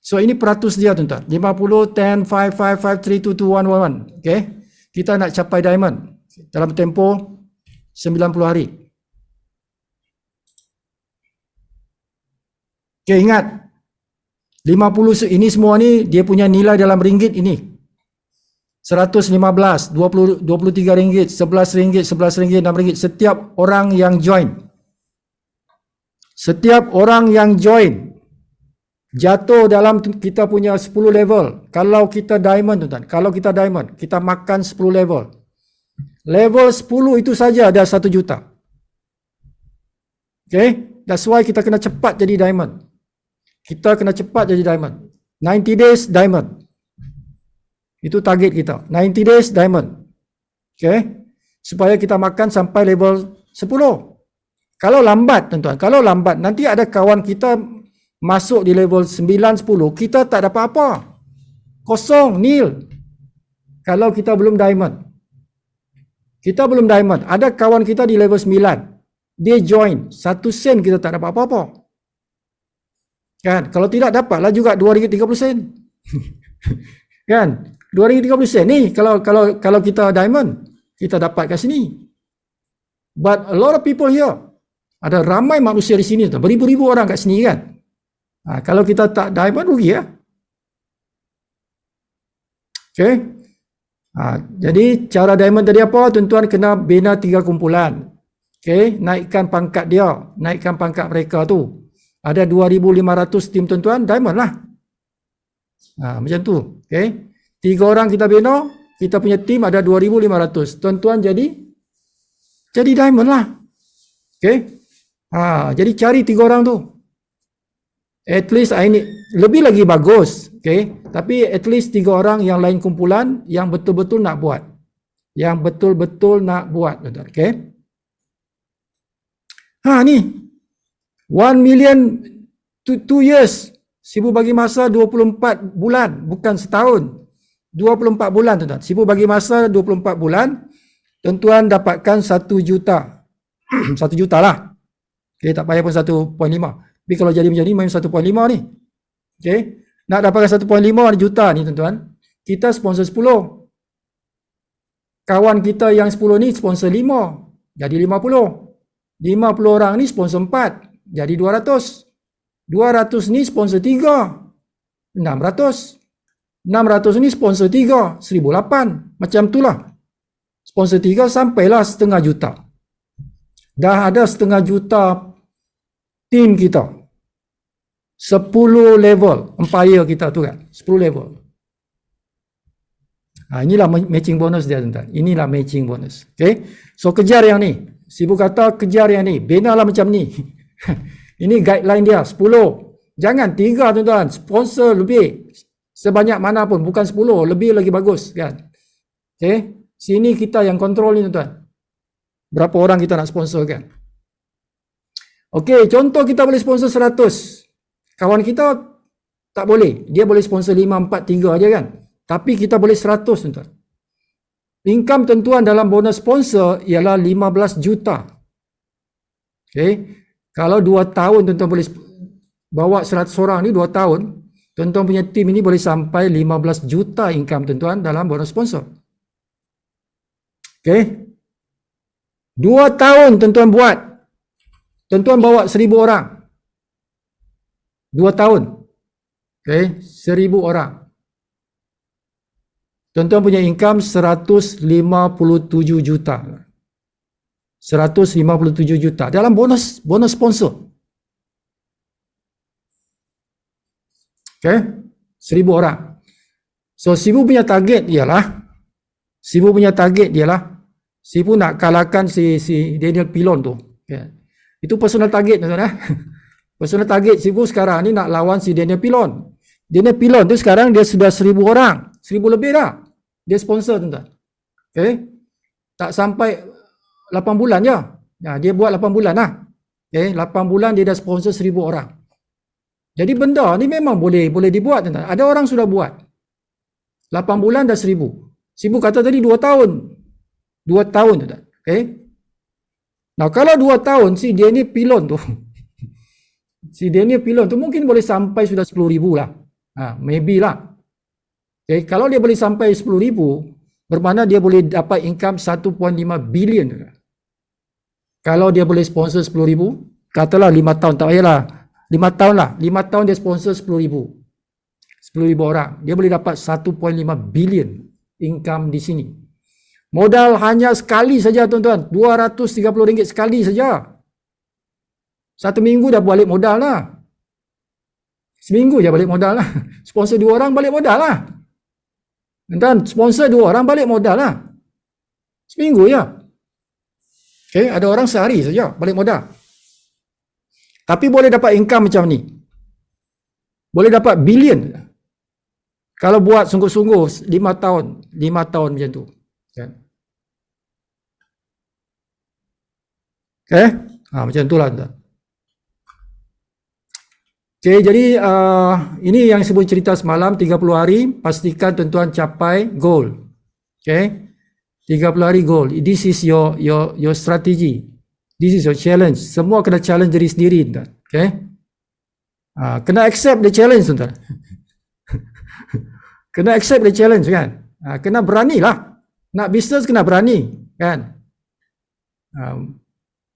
So ini peratus dia tuan-tuan. 50, 10, 5, 5, 5, 3, 2, 2, 1, 1, 1. Okay? Kita nak capai diamond dalam tempoh 90 hari. Okay, ingat. 50 ini semua ni dia punya nilai dalam ringgit ini. 115, 23 ringgit, 11 ringgit, 11 ringgit, 6 ringgit. Setiap orang yang join. Setiap orang yang join jatuh dalam kita punya 10 level. Kalau kita diamond tuan-tuan, kalau kita diamond, kita makan 10 level. Level 10 itu saja ada 1 juta. Okay, that's why kita kena cepat jadi diamond. Kita kena cepat jadi diamond. 90 days diamond. Itu target kita. 90 days diamond. Okay, supaya kita makan sampai level 10. Kalau lambat tuan-tuan, kalau lambat nanti ada kawan kita masuk di level 9, 10, kita tak dapat apa. Kosong, nil. Kalau kita belum diamond. Kita belum diamond. Ada kawan kita di level 9. Dia join. 1 sen kita tak dapat apa-apa. Kan? Kalau tidak dapatlah juga RM2.30. Kan? RM2.30 ni kalau kita diamond, kita dapat kat sini. But a lot of people here. Ada ramai manusia di sini, beribu-ribu orang kat sini kan. Kalau kita tak diamond, rugi ya. Okay. Jadi cara diamond tadi apa? Tuan-tuan kena bina 3 kumpulan. Okay. Naikkan pangkat dia. Naikkan pangkat mereka tu. Ada 2,500 tim tuan-tuan, diamond lah. Macam tu. Okay. 3 orang kita bina, kita punya tim ada 2,500. Tuan-tuan jadi diamond lah. Okay. Jadi cari 3 orang tu. At least ini lebih lagi bagus. Okay. Tapi at least 3 orang yang lain kumpulan yang betul-betul nak buat. Yang betul-betul nak buat. Okay. Ni. 1 million 2 years. 1000 bagi masa 24 bulan. Bukan setahun. 24 bulan tuan-tuan. 1000 bagi masa 24 bulan. Tuan-tuan dapatkan 1 juta. 1 juta lah. Okay, tak payah pun 1.5. Tapi kalau jadi macam ni, main 1.5 ni. Okay. Nak dapatkan 1.5 juta ni tuan-tuan. Kita sponsor 10. Kawan kita yang 10 ni sponsor 5. Jadi 50. 50 orang ni sponsor 4. Jadi 200. 200 ni sponsor 3. 600. 600 ni sponsor 3. 1,800. Macam itulah. Sponsor 3 sampailah setengah juta. Dah ada setengah juta tim kita. 10 level empire kita tu kan. 10 level. Inilah matching bonus dia tuan-tuan. Inilah matching bonus. Okay. So kejar yang ni. Sibu kata kejar yang ni. Benalah macam ni. Ini guideline dia. 10. Jangan 3 tuan-tuan. Sponsor lebih. Sebanyak mana pun. Bukan 10. Lebih lagi bagus kan. Okay. Sini kita yang kontrol ni tuan-tuan. Berapa orang kita nak sponsor kan. Okey, contoh kita boleh sponsor 100. Kawan kita tak boleh. Dia boleh sponsor 5, 4, 3 aja kan. Tapi kita boleh 100 tuan-tuan. Income tuan-tuan dalam bonus sponsor ialah 15 juta. Okey. Kalau 2 tahun tuan-tuan boleh bawa 100 orang ni 2 tahun, tuan-tuan punya tim ini boleh sampai 15 juta income tuan-tuan dalam bonus sponsor. Okey. 2 tahun tuan-tuan buat. Tuan-tuan bawa 1,000 orang. 2 tahun. Okay, 1,000 orang. Tuan-tuan punya income 157 juta. 157 juta dalam bonus sponsor. Okay, 1,000 orang. So, Sibu punya target ialah Sibu nak kalahkan si Daniel Pilon tu. Okay. Itu personal target tuan-tuan. Personal target Sibu sekarang ni nak lawan si Daniel Pilon. Daniel Pilon tu sekarang dia sudah 1,000 orang. 1,000 lebih dah. Dia sponsor tuan-tuan. Okay. Tak sampai 8 bulan je. Dia buat 8 bulan lah. Okay. 8 bulan dia dah sponsor 1,000 orang. Jadi benda ni memang boleh dibuat tuan-tuan. Ada orang sudah buat. 8 bulan dah 1,000. Sibu kata tadi 2 tahun. 2 tahun tuan-tuan. Okay. Nah, kalau 2 tahun si Daniel Pilon tu mungkin boleh sampai sudah 10,000 lah. Maybe lah. Okay, kalau dia boleh sampai 10,000, bermakna dia boleh dapat income 1.5 bilion. Kalau dia boleh sponsor 10,000, katalah 5 tahun, tak payahlah 5 tahun lah. 5 tahun dia sponsor 10,000. 10,000 orang. Dia boleh dapat 1.5 bilion income di sini. Modal hanya sekali saja tuan-tuan. RM230 sekali saja. 1 minggu dah balik modal lah. Seminggu je balik modal lah. Sponsor 2 orang balik modal lah. Dan sponsor 2 orang balik modal lah. Seminggu ya. Okay, ada orang sehari saja balik modal. Tapi boleh dapat income macam ni. Boleh dapat bilion. Kalau buat sungguh-sungguh 5 tahun macam tu. Kan? Okay? Macam itulah. Okay, jadi ini yang sebut cerita semalam, 30 hari, pastikan tuan-tuan capai goal. Okay? 30 hari goal. This is your strategy. This is your challenge. Semua kena challenge diri sendiri. Okay? Kena accept the challenge, tuan-tuan. Kena accept the challenge, kan? Kena beranilah. Nak bisnes kena berani, kan?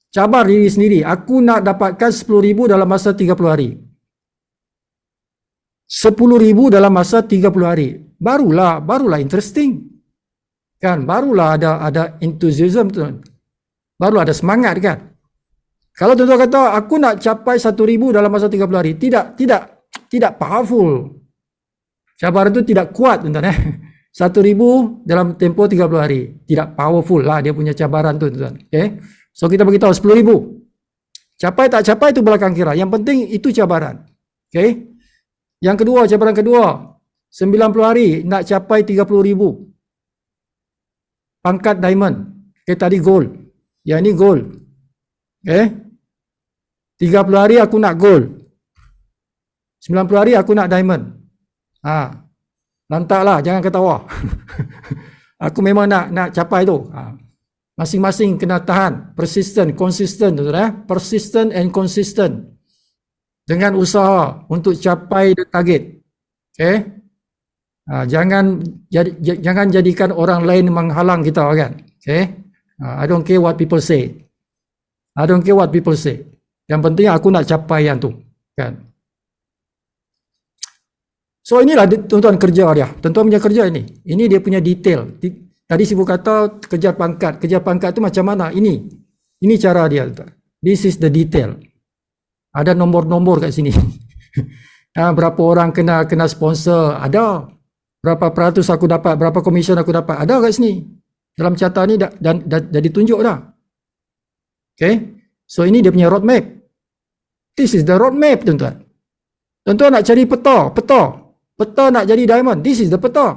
Cabar diri sendiri. Aku nak dapatkan 10,000 dalam masa 30 hari. 10,000 dalam masa 30 hari. Barulah interesting. Kan? Barulah ada enthusiasm, tuan. Baru ada semangat, kan? Kalau tuan-tuan kata aku nak capai 1,000 dalam masa 30 hari, tidak powerful. Cabaran itu tidak kuat, tuan-tuan. 1,000 dalam tempoh 30 hari. Tidak powerful lah dia punya cabaran tu, tuan-tuan. Okay? So kita beritahu 10,000. Capai tak capai itu belakang kira. Yang penting itu cabaran. Okay? Yang kedua, cabaran kedua, 90 hari nak capai 30,000. Pangkat diamond. Okay, tadi gold. Yang ini gold. Okay? 30 hari aku nak gold. 90 hari aku nak diamond. Lantaklah, jangan ketawa. Aku memang nak capai tu. Masing-masing kena tahan. Persistent, consistent. Persistent and consistent. Dengan usaha untuk capai the target. Okay? Jangan jadikan orang lain menghalang kita, kan? Okay? I don't care what people say. I don't care what people say. Yang penting aku nak capai yang tu, kan? So inilah tuan-tuan kerja dia. Tuan-tuan punya kerja ini. Ini dia punya detail. Tadi Sibu kata kejar pangkat. Kejar pangkat tu macam mana? Ini cara dia. This is the detail. Ada nombor-nombor kat sini. Berapa orang kena sponsor? Ada. Berapa peratus aku dapat? Berapa komisen aku dapat? Ada kat sini. Dalam catatan ni dah ditunjuk dah. Okay. So ini dia punya roadmap. This is the roadmap, tuan-tuan. Tuan-tuan nak cari peta. Peta nak jadi diamond. This is the peta.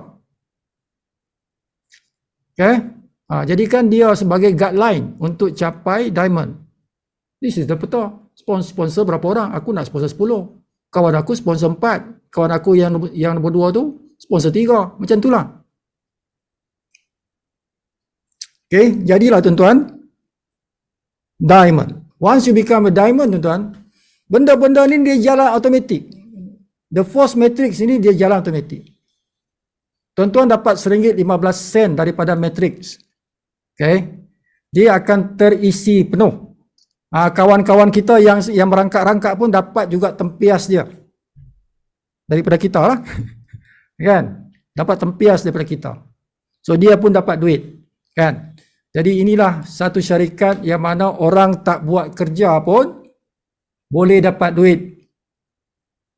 Okay. Jadikan dia sebagai guideline untuk capai diamond. This is the peta. Sponsor berapa orang? Aku nak sponsor 10. Kawan aku sponsor 4. Kawan aku yang nombor 2 tu sponsor 3. Macam itulah. Okay. Jadilah, tuan-tuan, diamond. Once you become a diamond, tuan-tuan, benda-benda ni dia jalan automatik. The force matrix ini dia jalan automatik. Tuan-tuan dapat RM1.15 daripada matrix. Okay. Dia akan terisi penuh. Kawan-kawan kita yang merangkak-rangkak pun dapat juga tempias dia. Daripada kita lah. Kan? Dapat tempias daripada kita. So dia pun dapat duit. Kan? Jadi inilah satu syarikat yang mana orang tak buat kerja pun boleh dapat duit.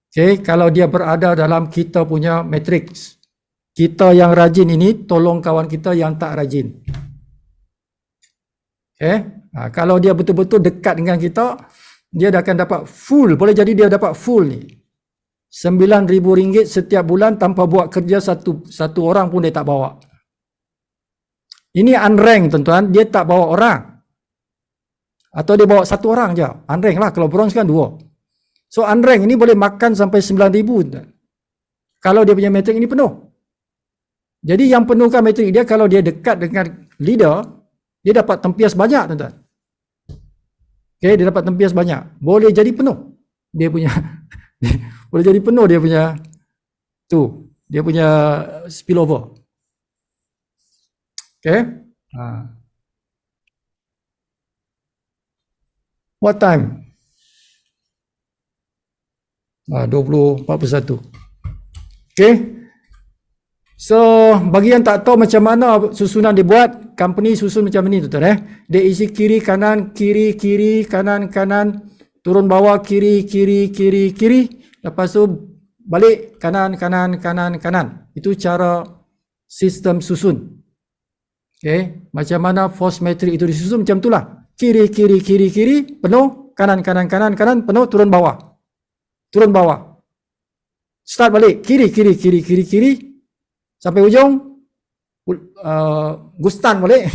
Okay, kalau dia berada dalam kita punya matrix. Kita yang rajin ini tolong kawan kita yang tak rajin. Okay, kalau dia betul-betul dekat dengan kita, dia akan dapat full. Boleh jadi dia dapat full ni. RM9,000 setiap bulan tanpa buat kerja satu orang pun dia tak bawa. Ini unrank, tuan-tuan. Dia tak bawa orang. Atau dia bawa satu orang je. Unrank lah. Kalau bronze kan 2. So unrank ini boleh makan sampai RM9,000. Kalau dia punya matrik ini penuh. Jadi yang penuhkan matrik dia, kalau dia dekat dengan leader, dia dapat tempias banyak, tuan-tuan. Okay, dia dapat tempias banyak. Boleh jadi penuh. Dia punya boleh jadi penuh dia punya dia punya spillover. Okay. What time? 20:41. Okay. So, bagi yang tak tahu macam mana susunan dibuat, company susun macam ni, tuan-tuan. Dia isi kiri, kanan, kanan, turun bawah, kiri. Lepas tu balik kanan. Itu cara sistem susun. Okay, macam mana force matrix itu disusun macam itulah. Kiri, kiri, kiri, kiri, penuh. Kanan, kanan, kanan, kanan, penuh. Turun bawah. Turun bawah. Start balik. Kiri, kiri, kiri, kiri, kiri. Sampai ujung. Gustan balik.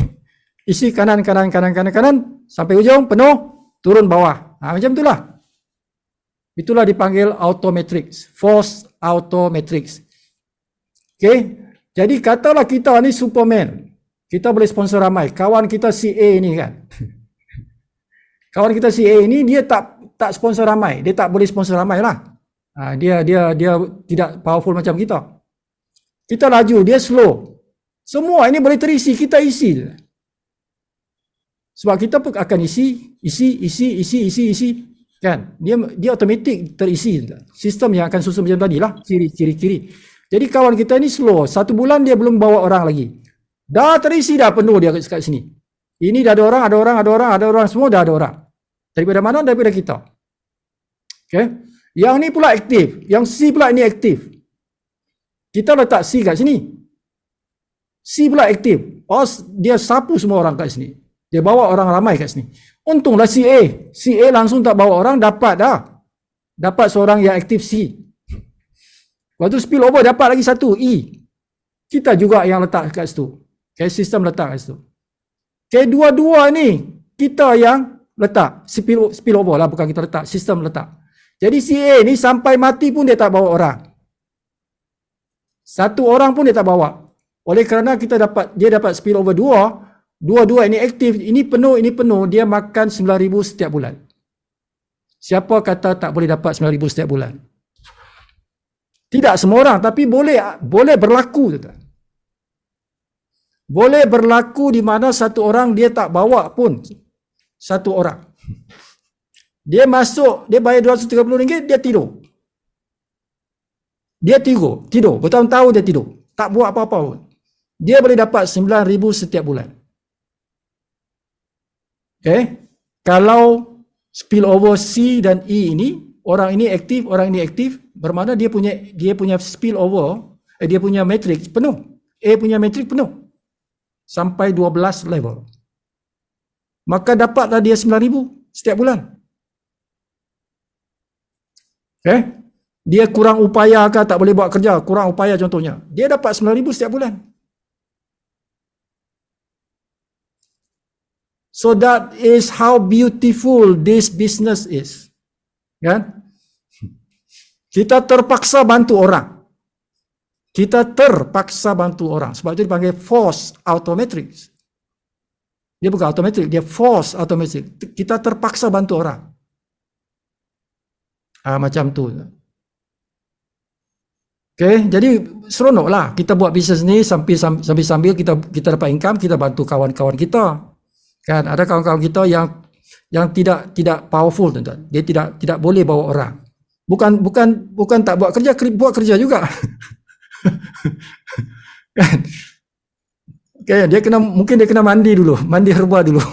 Isi kanan, kanan, kanan, kanan, kanan. Sampai ujung, penuh. Turun bawah. Macam itulah. Itulah dipanggil auto matrix. Force auto matrix. Okay. Jadi katalah kita ni Superman. Kita boleh sponsor ramai. Kawan kita si A ni kan. Kawan kita si A ni dia tak sponsor ramai. Dia tak boleh sponsor ramai lah. Dia tidak powerful macam kita. Kita laju, dia slow. Semua ini boleh terisi, kita isi. Sebab kita pun akan isi kan. Dia automatik terisi. Sistem yang akan susun macam tadi lah. Kiri. Jadi kawan kita ni slow. 1 bulan dia belum bawa orang lagi. Dah terisi dah penuh dia kat sini. Ini dah ada orang, semua dah ada orang. Daripada mana? Daripada kita. Okay. Yang ni pula aktif. Yang C pula ni aktif. Kita letak C kat sini. C pula aktif. Oh, dia sapu semua orang kat sini. Dia bawa orang ramai kat sini. Untunglah si A. Si A langsung tak bawa orang, dapat dah. Dapat seorang yang aktif C. Lepas tu spill over dapat lagi satu E. Kita juga yang letak kat situ. Okay, sistem letak kat situ. Okay, dua-dua ni kita yang letak. Spill over lah, bukan kita letak. Sistem letak. Jadi si A ni sampai mati pun dia tak bawa orang. 1 orang pun dia tak bawa. Oleh kerana dia dapat spill over 2. Dua-dua ini aktif. Ini penuh. Dia makan 9,000 setiap bulan. Siapa kata tak boleh dapat 9,000 setiap bulan? Tidak semua orang, tapi boleh berlaku. Boleh berlaku di mana 1 orang dia tak bawa pun 1 orang. Dia masuk, dia bayar RM230, dia tidur. Dia tidur. Bertahun-tahun dia tidur. Tak buat apa-apa pun. Dia boleh dapat 9,000 setiap bulan. Okay. Kalau spill over C dan E ini, orang ini aktif, bermakna dia punya spill over, dia punya matrix penuh. A punya matrix penuh. Sampai 12 level. Maka dapatlah dia 9,000 setiap bulan. Okay. Dia kurang upaya ke tak boleh buat kerja, kurang upaya contohnya. Dia dapat 9,000 setiap bulan. So that is how beautiful this business is. Kan? Kita terpaksa bantu orang. Sebab itu dipanggil force automatrix. Dia bukan automatrix, dia force automatrix. Kita terpaksa bantu orang. Macam tu. Okay, jadi seronoklah kita buat bisnes ni sambil kita dapat income, kita bantu kawan-kawan kita. Kan ada kawan-kawan kita yang tidak powerful, tuan-tuan. Dia tidak boleh bawa orang. Bukan tak buat kerja juga. Kan? Okay, mungkin dia kena mandi herba dulu.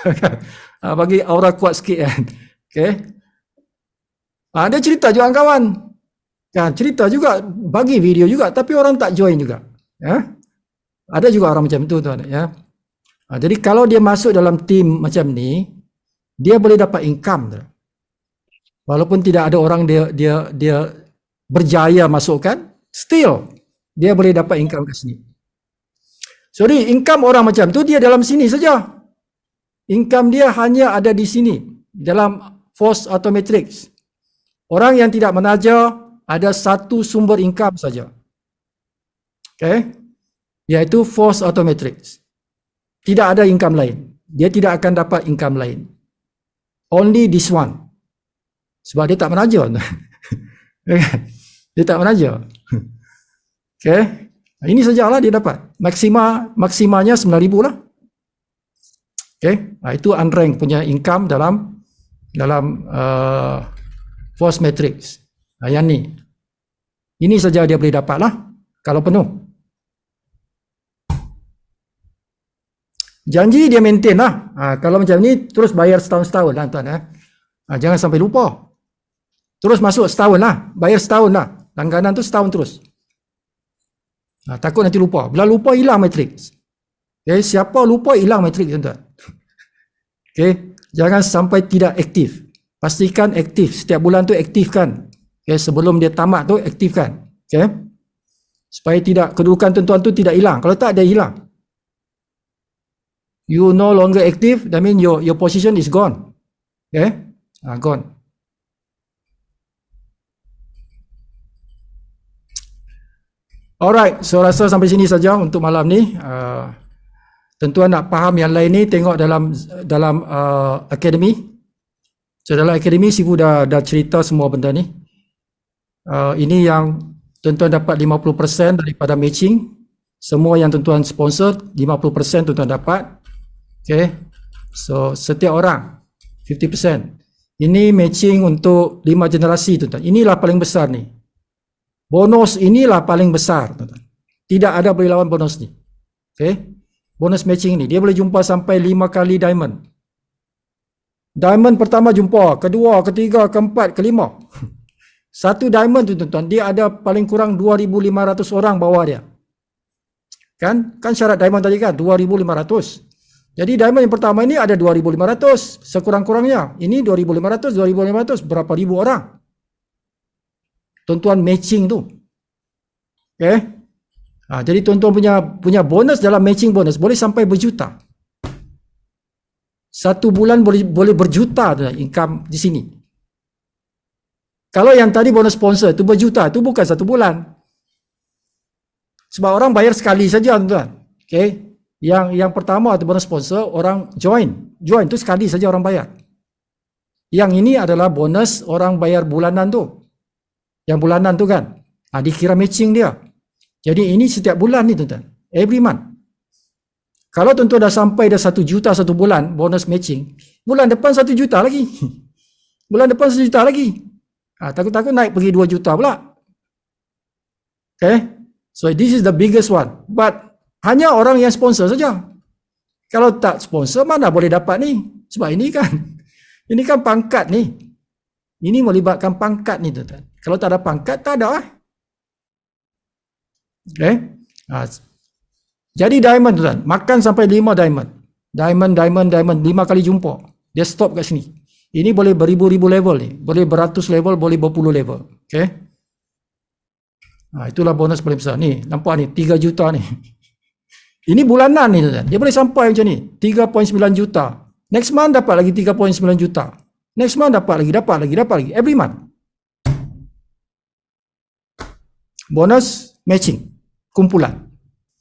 Kan? Bagi aura kuat sikit kan. Okay. Dia cerita juga kawan. Kan, cerita juga, bagi video juga, tapi orang tak join juga. Ya? Ada juga orang macam tu, tuan. Ya? Jadi kalau dia masuk dalam tim macam ni, dia boleh dapat income. Tuan. Walaupun tidak ada orang dia berjaya masukkan, still dia boleh dapat income kat sini. Sorry, income orang macam tu dia dalam sini saja. Income dia hanya ada di sini, dalam force automatrix. Orang yang tidak menaja ada satu sumber income saja. Okay? Iaitu force automatrix. Tidak ada income lain. Dia tidak akan dapat income lain. Only this one. Sebab dia tak menaja. Dia tak menaja. Okay? Ini sajalah dia dapat. Maksimanya 9,000 lah. Okay? Itu unranked punya income dalam force matrix. Yang ni. Ini saja dia boleh dapat lah. Kalau penuh. Janji dia maintain lah. Kalau macam ni, terus bayar setahun-setahun lah tuan. Jangan sampai lupa. Terus masuk setahun lah. Bayar setahun lah. Langganan tu setahun terus. Takut nanti lupa. Bila lupa, hilang matrix. Okay, siapa lupa hilang matrik tuan-tuan. Okay, jangan sampai tidak aktif. Pastikan aktif. Setiap bulan tu aktifkan. Okay, sebelum dia tamat tu aktifkan. Okay, supaya tidak kedudukan tuan-tuan tu tidak hilang. Kalau tak, dia hilang. You no longer active, that means your position is gone. Okay, gone. Alright, so rasa sampai sini saja untuk malam ni. Tuan-tuan nak faham yang lain ni, tengok dalam akademi. So dalam akademi Sifu dah cerita semua benda ni. Ini yang tuan-tuan dapat 50% daripada matching. Semua yang tuan-tuan sponsor 50% tuan-tuan dapat. Okay, so setiap orang 50%. Ini matching untuk 5 generasi tuan-tuan. Inilah paling besar ni. Bonus inilah paling besar tuan-tuan. Tidak ada boleh lawan bonus ni. Okay, bonus matching ni dia boleh jumpa sampai 5 kali diamond. Diamond pertama jumpa, kedua, ketiga, keempat, kelima. Satu diamond tu tuan-tuan, dia ada paling kurang 2,500 orang bawah dia. Kan syarat diamond tadi kan 2,500. Jadi diamond yang pertama ini ada 2,500 sekurang-kurangnya. Ini 2,500, berapa ribu orang. Tuan-tuan matching tu. Okay. Jadi tuan-tuan punya bonus dalam matching bonus boleh sampai berjuta. Satu bulan boleh berjuta income di sini. Kalau yang tadi bonus sponsor itu berjuta, itu bukan satu bulan. Sebab orang bayar sekali saja tuan-tuan. Okay. Yang pertama itu bonus sponsor, orang join itu sekali saja orang bayar. Yang ini adalah bonus orang bayar bulanan tu. Yang bulanan tu kan, dikira matching dia. Jadi ini setiap bulan ni tuan-tuan, every month. Kalau tuan-tuan dah sampai dah 1 juta satu bulan bonus matching, bulan depan 1 juta lagi. Bulan depan 1 juta lagi. Takut-takut naik pergi 2 juta pula. Okay, so this is the biggest one. But hanya orang yang sponsor saja. Kalau tak sponsor, mana boleh dapat ni? Sebab ini kan pangkat ni. Ini melibatkan pangkat ni tuan-tuan. Kalau tak ada pangkat, tak ada. Okay. Jadi diamond tuan-tuan, makan sampai 5 diamond. Diamond 5 kali jumpa. Dia stop kat sini. Ini boleh beribu-ribu level ni. Boleh beratus level, boleh berpuluh level. Okay. Itulah bonus paling besar. Ni, nampak ni, 3 juta ni. Ini bulanan ni tuan-tuan. Dia boleh sampai macam ni. 3.9 juta. Next month dapat lagi 3.9 juta. Next month dapat lagi. Every month. Bonus matching. Kumpulan.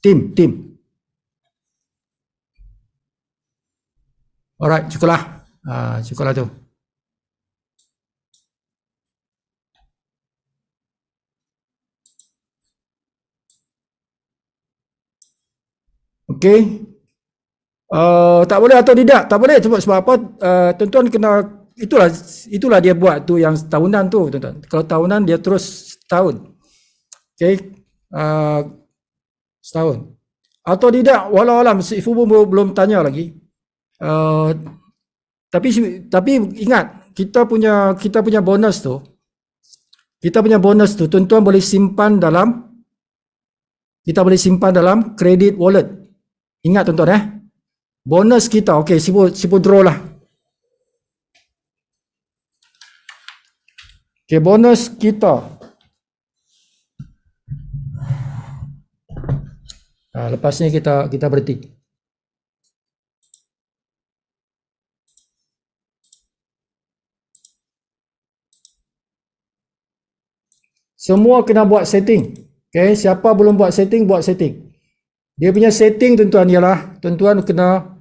Tim. Alright, cukuplah. Cukuplah tu. Okey. Tak boleh atau tidak? Tak boleh sebab apa? Tuan-tuan kena itulah dia buat tu yang tahunan tu tuan-tuan. Kalau tahunan dia terus setahun. Okey. Setahun. Atau tidak, walau alam Ibu belum tanya lagi. Tapi ingat, kita punya bonus tu. Tuan-tuan boleh simpan dalam credit wallet. Ingat tuan-tuan bonus kita, okey, Sibu draw lah. Okey, bonus kita. Lepas ni kita berhenti. Semua kena buat setting. Okay, siapa belum buat setting, buat setting. Dia punya setting tuan-tuan ialah, tuan-tuan kena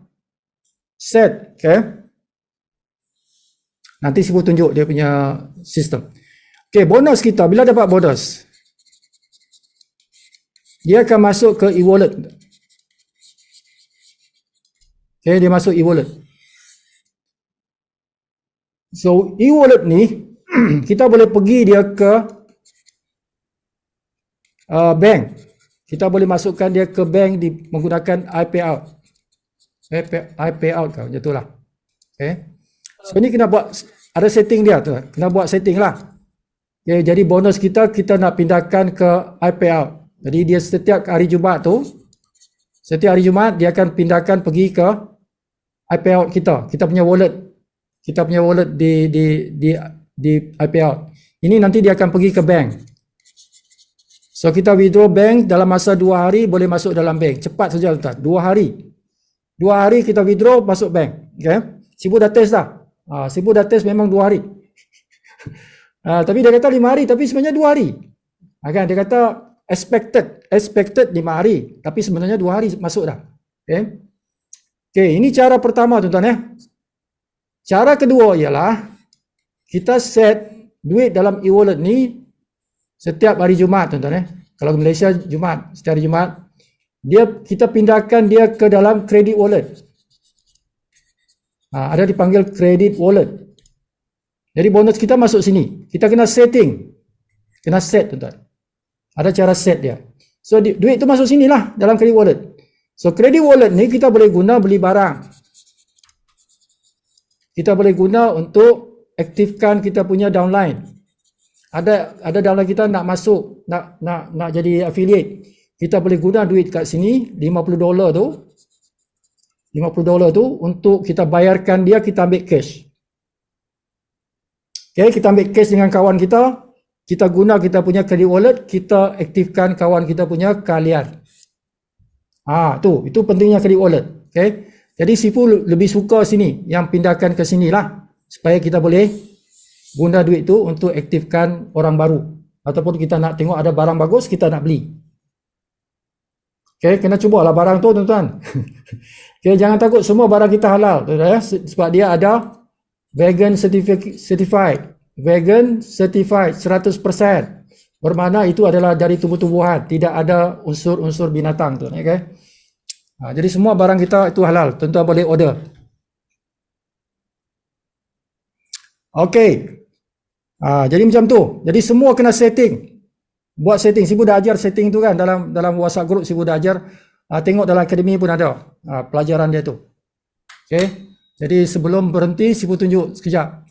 set. Okay. Nanti Sibu tunjuk dia punya sistem. Okay, bonus kita, bila dapat bonus, dia akan masuk ke e-wallet. Okay, dia masuk e-wallet. So, e-wallet ni, kita boleh pergi dia ke bank. Kita boleh masukkan dia ke bank menggunakan iPayout. iPayout kau, macam itulah. Okay. So, ni kena buat, ada setting dia tu. Kena buat setting lah. Okay, jadi bonus kita nak pindahkan ke iPayout. Jadi dia setiap hari Jumaat tu, Setiap hari Jumaat dia akan pindahkan pergi ke iPayout kita. Kita punya wallet. Kita punya wallet di iPayout. Ini nanti dia akan pergi ke bank. So kita withdraw bank dalam masa 2 hari boleh masuk dalam bank. Cepat saja tuan. 2 hari. 2 hari kita withdraw masuk bank. Okay? Sibu dah test dah. Sibu dah test memang 2 hari. Tapi dia kata 5 hari tapi sebenarnya 2 hari. Kan dia kata expected 5 hari tapi sebenarnya 2 hari masuk dah. Okay, ini cara pertama tuan-tuan ya. Cara kedua ialah kita set duit dalam e-wallet ni setiap hari Jumaat tuan-tuan ya. Kalau Malaysia Jumaat, setiap hari Jumaat kita pindahkan dia ke dalam credit wallet. Ada dipanggil credit wallet. Jadi bonus kita masuk sini. Kita kena setting. Kena set tuan-tuan. Ada cara set dia. So duit tu masuk sini lah dalam credit wallet. So credit wallet ni kita boleh guna beli barang. Kita boleh guna untuk aktifkan kita punya downline. Ada downline kita nak masuk, nak jadi affiliate. Kita boleh guna duit kat sini $50 tu. $50 tu untuk kita bayarkan dia, kita ambil cash. Okay, kita ambil cash dengan kawan kita. Kita guna kita punya credit wallet, kita aktifkan kawan kita punya kalian. Itu pentingnya credit wallet. Okay. Jadi Sifu lebih suka sini, yang pindahkan ke sini lah. Supaya kita boleh guna duit tu untuk aktifkan orang baru. Ataupun kita nak tengok ada barang bagus, kita nak beli. Okay, kena cuba lah barang tu tuan-tuan. Okay, jangan takut semua barang kita halal. Sebab dia ada vegan certified. Vegan certified 100%. Bermakna itu adalah dari tumbuh-tumbuhan. Tidak ada unsur-unsur binatang tu. Okay? Jadi semua barang kita itu halal. Tuan-tuan boleh order. Okey. Jadi macam tu. Jadi semua kena setting. Buat setting. Sibu dah ajar setting tu kan dalam WhatsApp group Sibu dah ajar. Tengok dalam akademi pun ada pelajaran dia tu. Okey. Jadi sebelum berhenti Sibu tunjuk sekejap.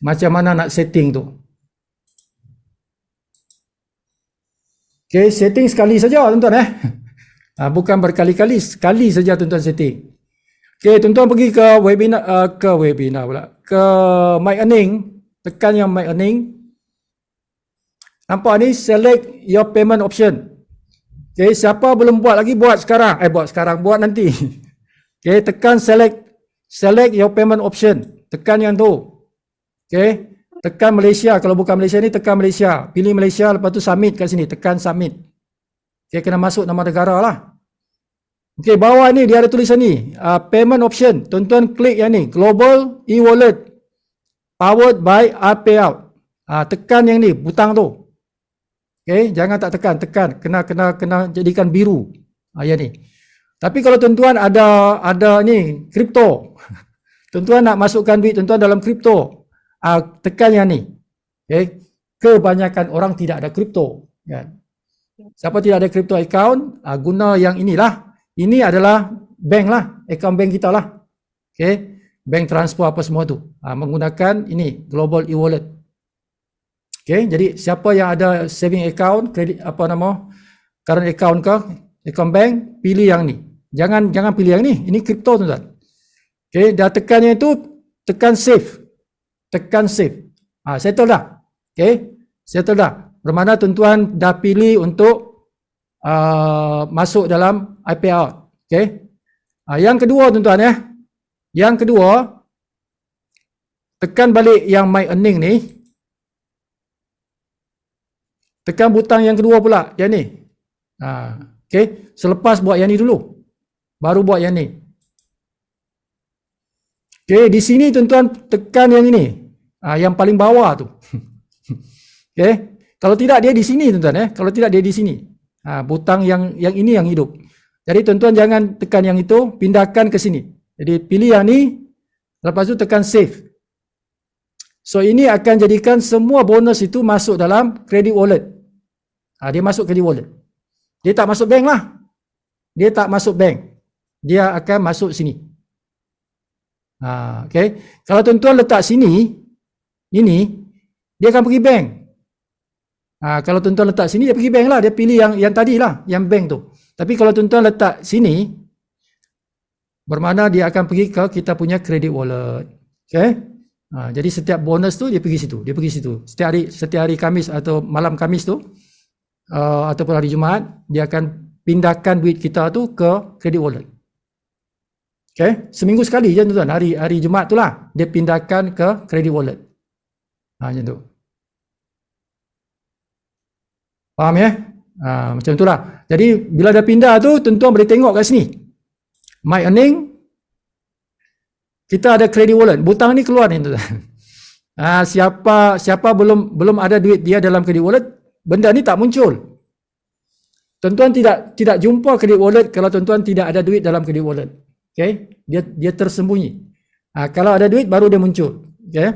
Macam mana nak setting tu. Okey, setting sekali saja tuan-tuan bukan berkali-kali, sekali saja tuan-tuan setting. Okey, tuan-tuan pergi ke webinar pula. Ke My Earning, tekan yang My Earning. Nampak ni select your payment option. Okey, siapa belum buat lagi buat sekarang. Buat nanti. Okey, tekan select your payment option. Tekan yang tu. Okey. Tekan Malaysia. Kalau bukan Malaysia ni, tekan Malaysia. Pilih Malaysia, lepas tu submit kat sini. Tekan submit. Okay, kena masuk nama negara lah. Okay, bawah ni dia ada tulisan ni. Payment option. Tuan-tuan klik yang ni. Global e-wallet. Powered by iPayout. Tekan yang ni, butang tu. Okay, jangan tak tekan. Tekan. Kena jadikan biru. Yang ni. Tapi kalau tuan-tuan ada ni, kripto. Tuan-tuan nak masukkan duit tuan-tuan dalam kripto. Tekan yang ni. Okay. Kebanyakan orang tidak ada kripto. Kan? Siapa tidak ada kripto account, guna yang inilah. Ini adalah bank lah. Account bank kita lah. Okay. Bank transfer apa semua tu. Menggunakan ini. Global e-wallet. Okay. Jadi siapa yang ada saving account, kredit current account ke, account bank, pilih yang ni. Jangan pilih yang ni. Ini kripto tuan-tuan. Okay. Dah tekan yang itu, tekan save. Tekan save. Settle dah. Okay. Settle dah. Bermakna tuan-tuan dah pilih untuk masuk dalam iPayout. Okay. Yang kedua tuan-tuan Yang kedua, tekan balik yang My Earning ni. Tekan butang yang kedua pula. Yang ni. Okay. Selepas buat yang ni dulu. Baru buat yang ni. Okay. Di sini tuan-tuan tekan yang ini. Yang paling bawah tu. Okay. Kalau tidak dia di sini tuan-tuan Kalau tidak dia di sini. Butang yang ini yang hidup. Jadi tuan-tuan jangan tekan yang itu, pindahkan ke sini. Jadi pilih yang ni, lepas tu tekan save. So ini akan jadikan semua bonus itu masuk dalam credit wallet. Dia masuk credit wallet. Dia tak masuk bank lah. Dia tak masuk bank. Dia akan masuk sini. Okay. Kalau tuan-tuan letak sini, ini, dia akan pergi bank. Kalau tuan-tuan letak sini, dia pergi bank lah. Dia pilih yang tadi lah, yang bank tu. Tapi kalau tuan-tuan letak sini, bermakna dia akan pergi ke kita punya credit wallet. Okay? Jadi setiap bonus tu dia pergi situ. Dia pergi situ. Setiap hari Khamis atau malam Khamis tu, ataupun hari Jumaat, dia akan pindahkan duit kita tu ke credit wallet. Okay? Seminggu sekali je tuan-tuan. Hari Jumaat tu lah, dia pindahkan ke credit wallet. Macam tu. Faham ya? Macam tu lah. Jadi bila dah pindah tu, tuan-tuan boleh tengok kat sini. My earning, kita ada credit wallet. Butang ni keluar ni tuan-tuan. Siapa belum ada duit dia dalam credit wallet, benda ni tak muncul. Tuan-tuan tidak jumpa credit wallet kalau tuan-tuan tidak ada duit dalam credit wallet. Okay? Dia tersembunyi. Kalau ada duit baru dia muncul. Okay?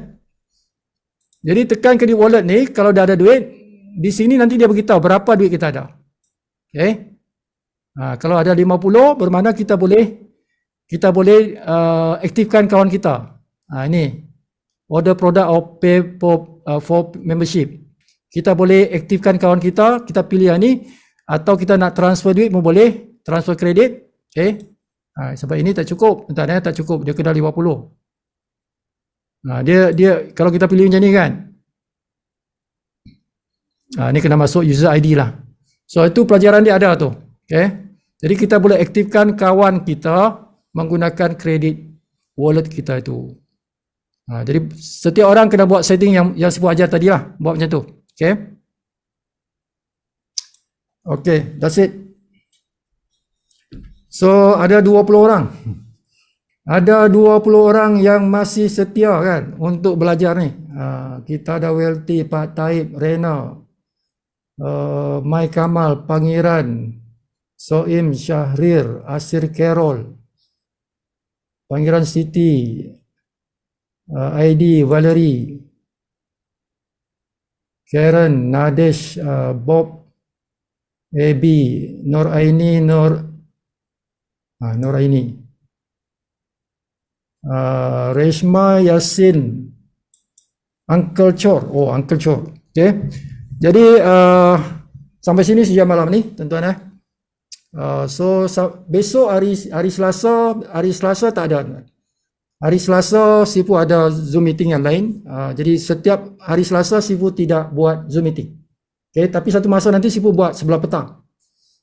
Jadi tekan credit wallet ni, kalau dah ada duit, di sini nanti dia beritahu berapa duit kita ada. Okay? Kalau ada 50, bermakna kita boleh aktifkan kawan kita. Ini order product or pay for membership. Kita boleh aktifkan kawan kita pilih yang ni, atau kita nak transfer duit pun boleh, transfer kredit. Okay? Sebab ini tak cukup, tak cukup, dia kena 50. Dia kalau kita pilih macam ni kan, ni kena masuk user ID lah. So itu pelajaran dia ada tu. Okay? Jadi kita boleh aktifkan kawan kita menggunakan kredit wallet kita itu. Jadi setiap orang kena buat setting yang Sifu ajar tadi lah. Buat macam tu. Okay? Okay, that's it. So ada 20 orang. Ada 20 orang yang masih setia kan untuk belajar ni. Kita ada Welty, Pak Taib, Rena, Mai Kamal, Pangeran, Soim, Syahrir, Asir Carol, Pangeran Siti, ID, Valerie, Karen, Nadesh, Bob, Abi, Nur Aini, Reshma, Yasin, Uncle Chor. Uncle Chor. Okay. Jadi sampai sini sejam malam ni tuan-tuan. So besok hari Selasa tak ada. Hari Selasa Sifu ada Zoom meeting yang lain. Jadi setiap hari Selasa Sifu tidak buat Zoom meeting. Okay, tapi satu masa nanti Sifu buat sebelah petang.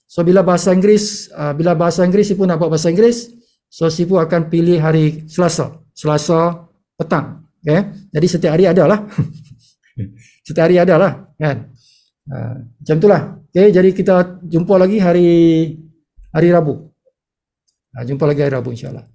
So bila bahasa Inggeris Sifu nak buat bahasa Inggeris, so Sifu akan pilih hari Selasa petang. Okay, jadi setiap hari ada lah. Setiap hari ada lah kan. Macam itulah. Okay, jadi kita jumpa lagi hari Rabu. Jumpa lagi hari Rabu insyaAllah.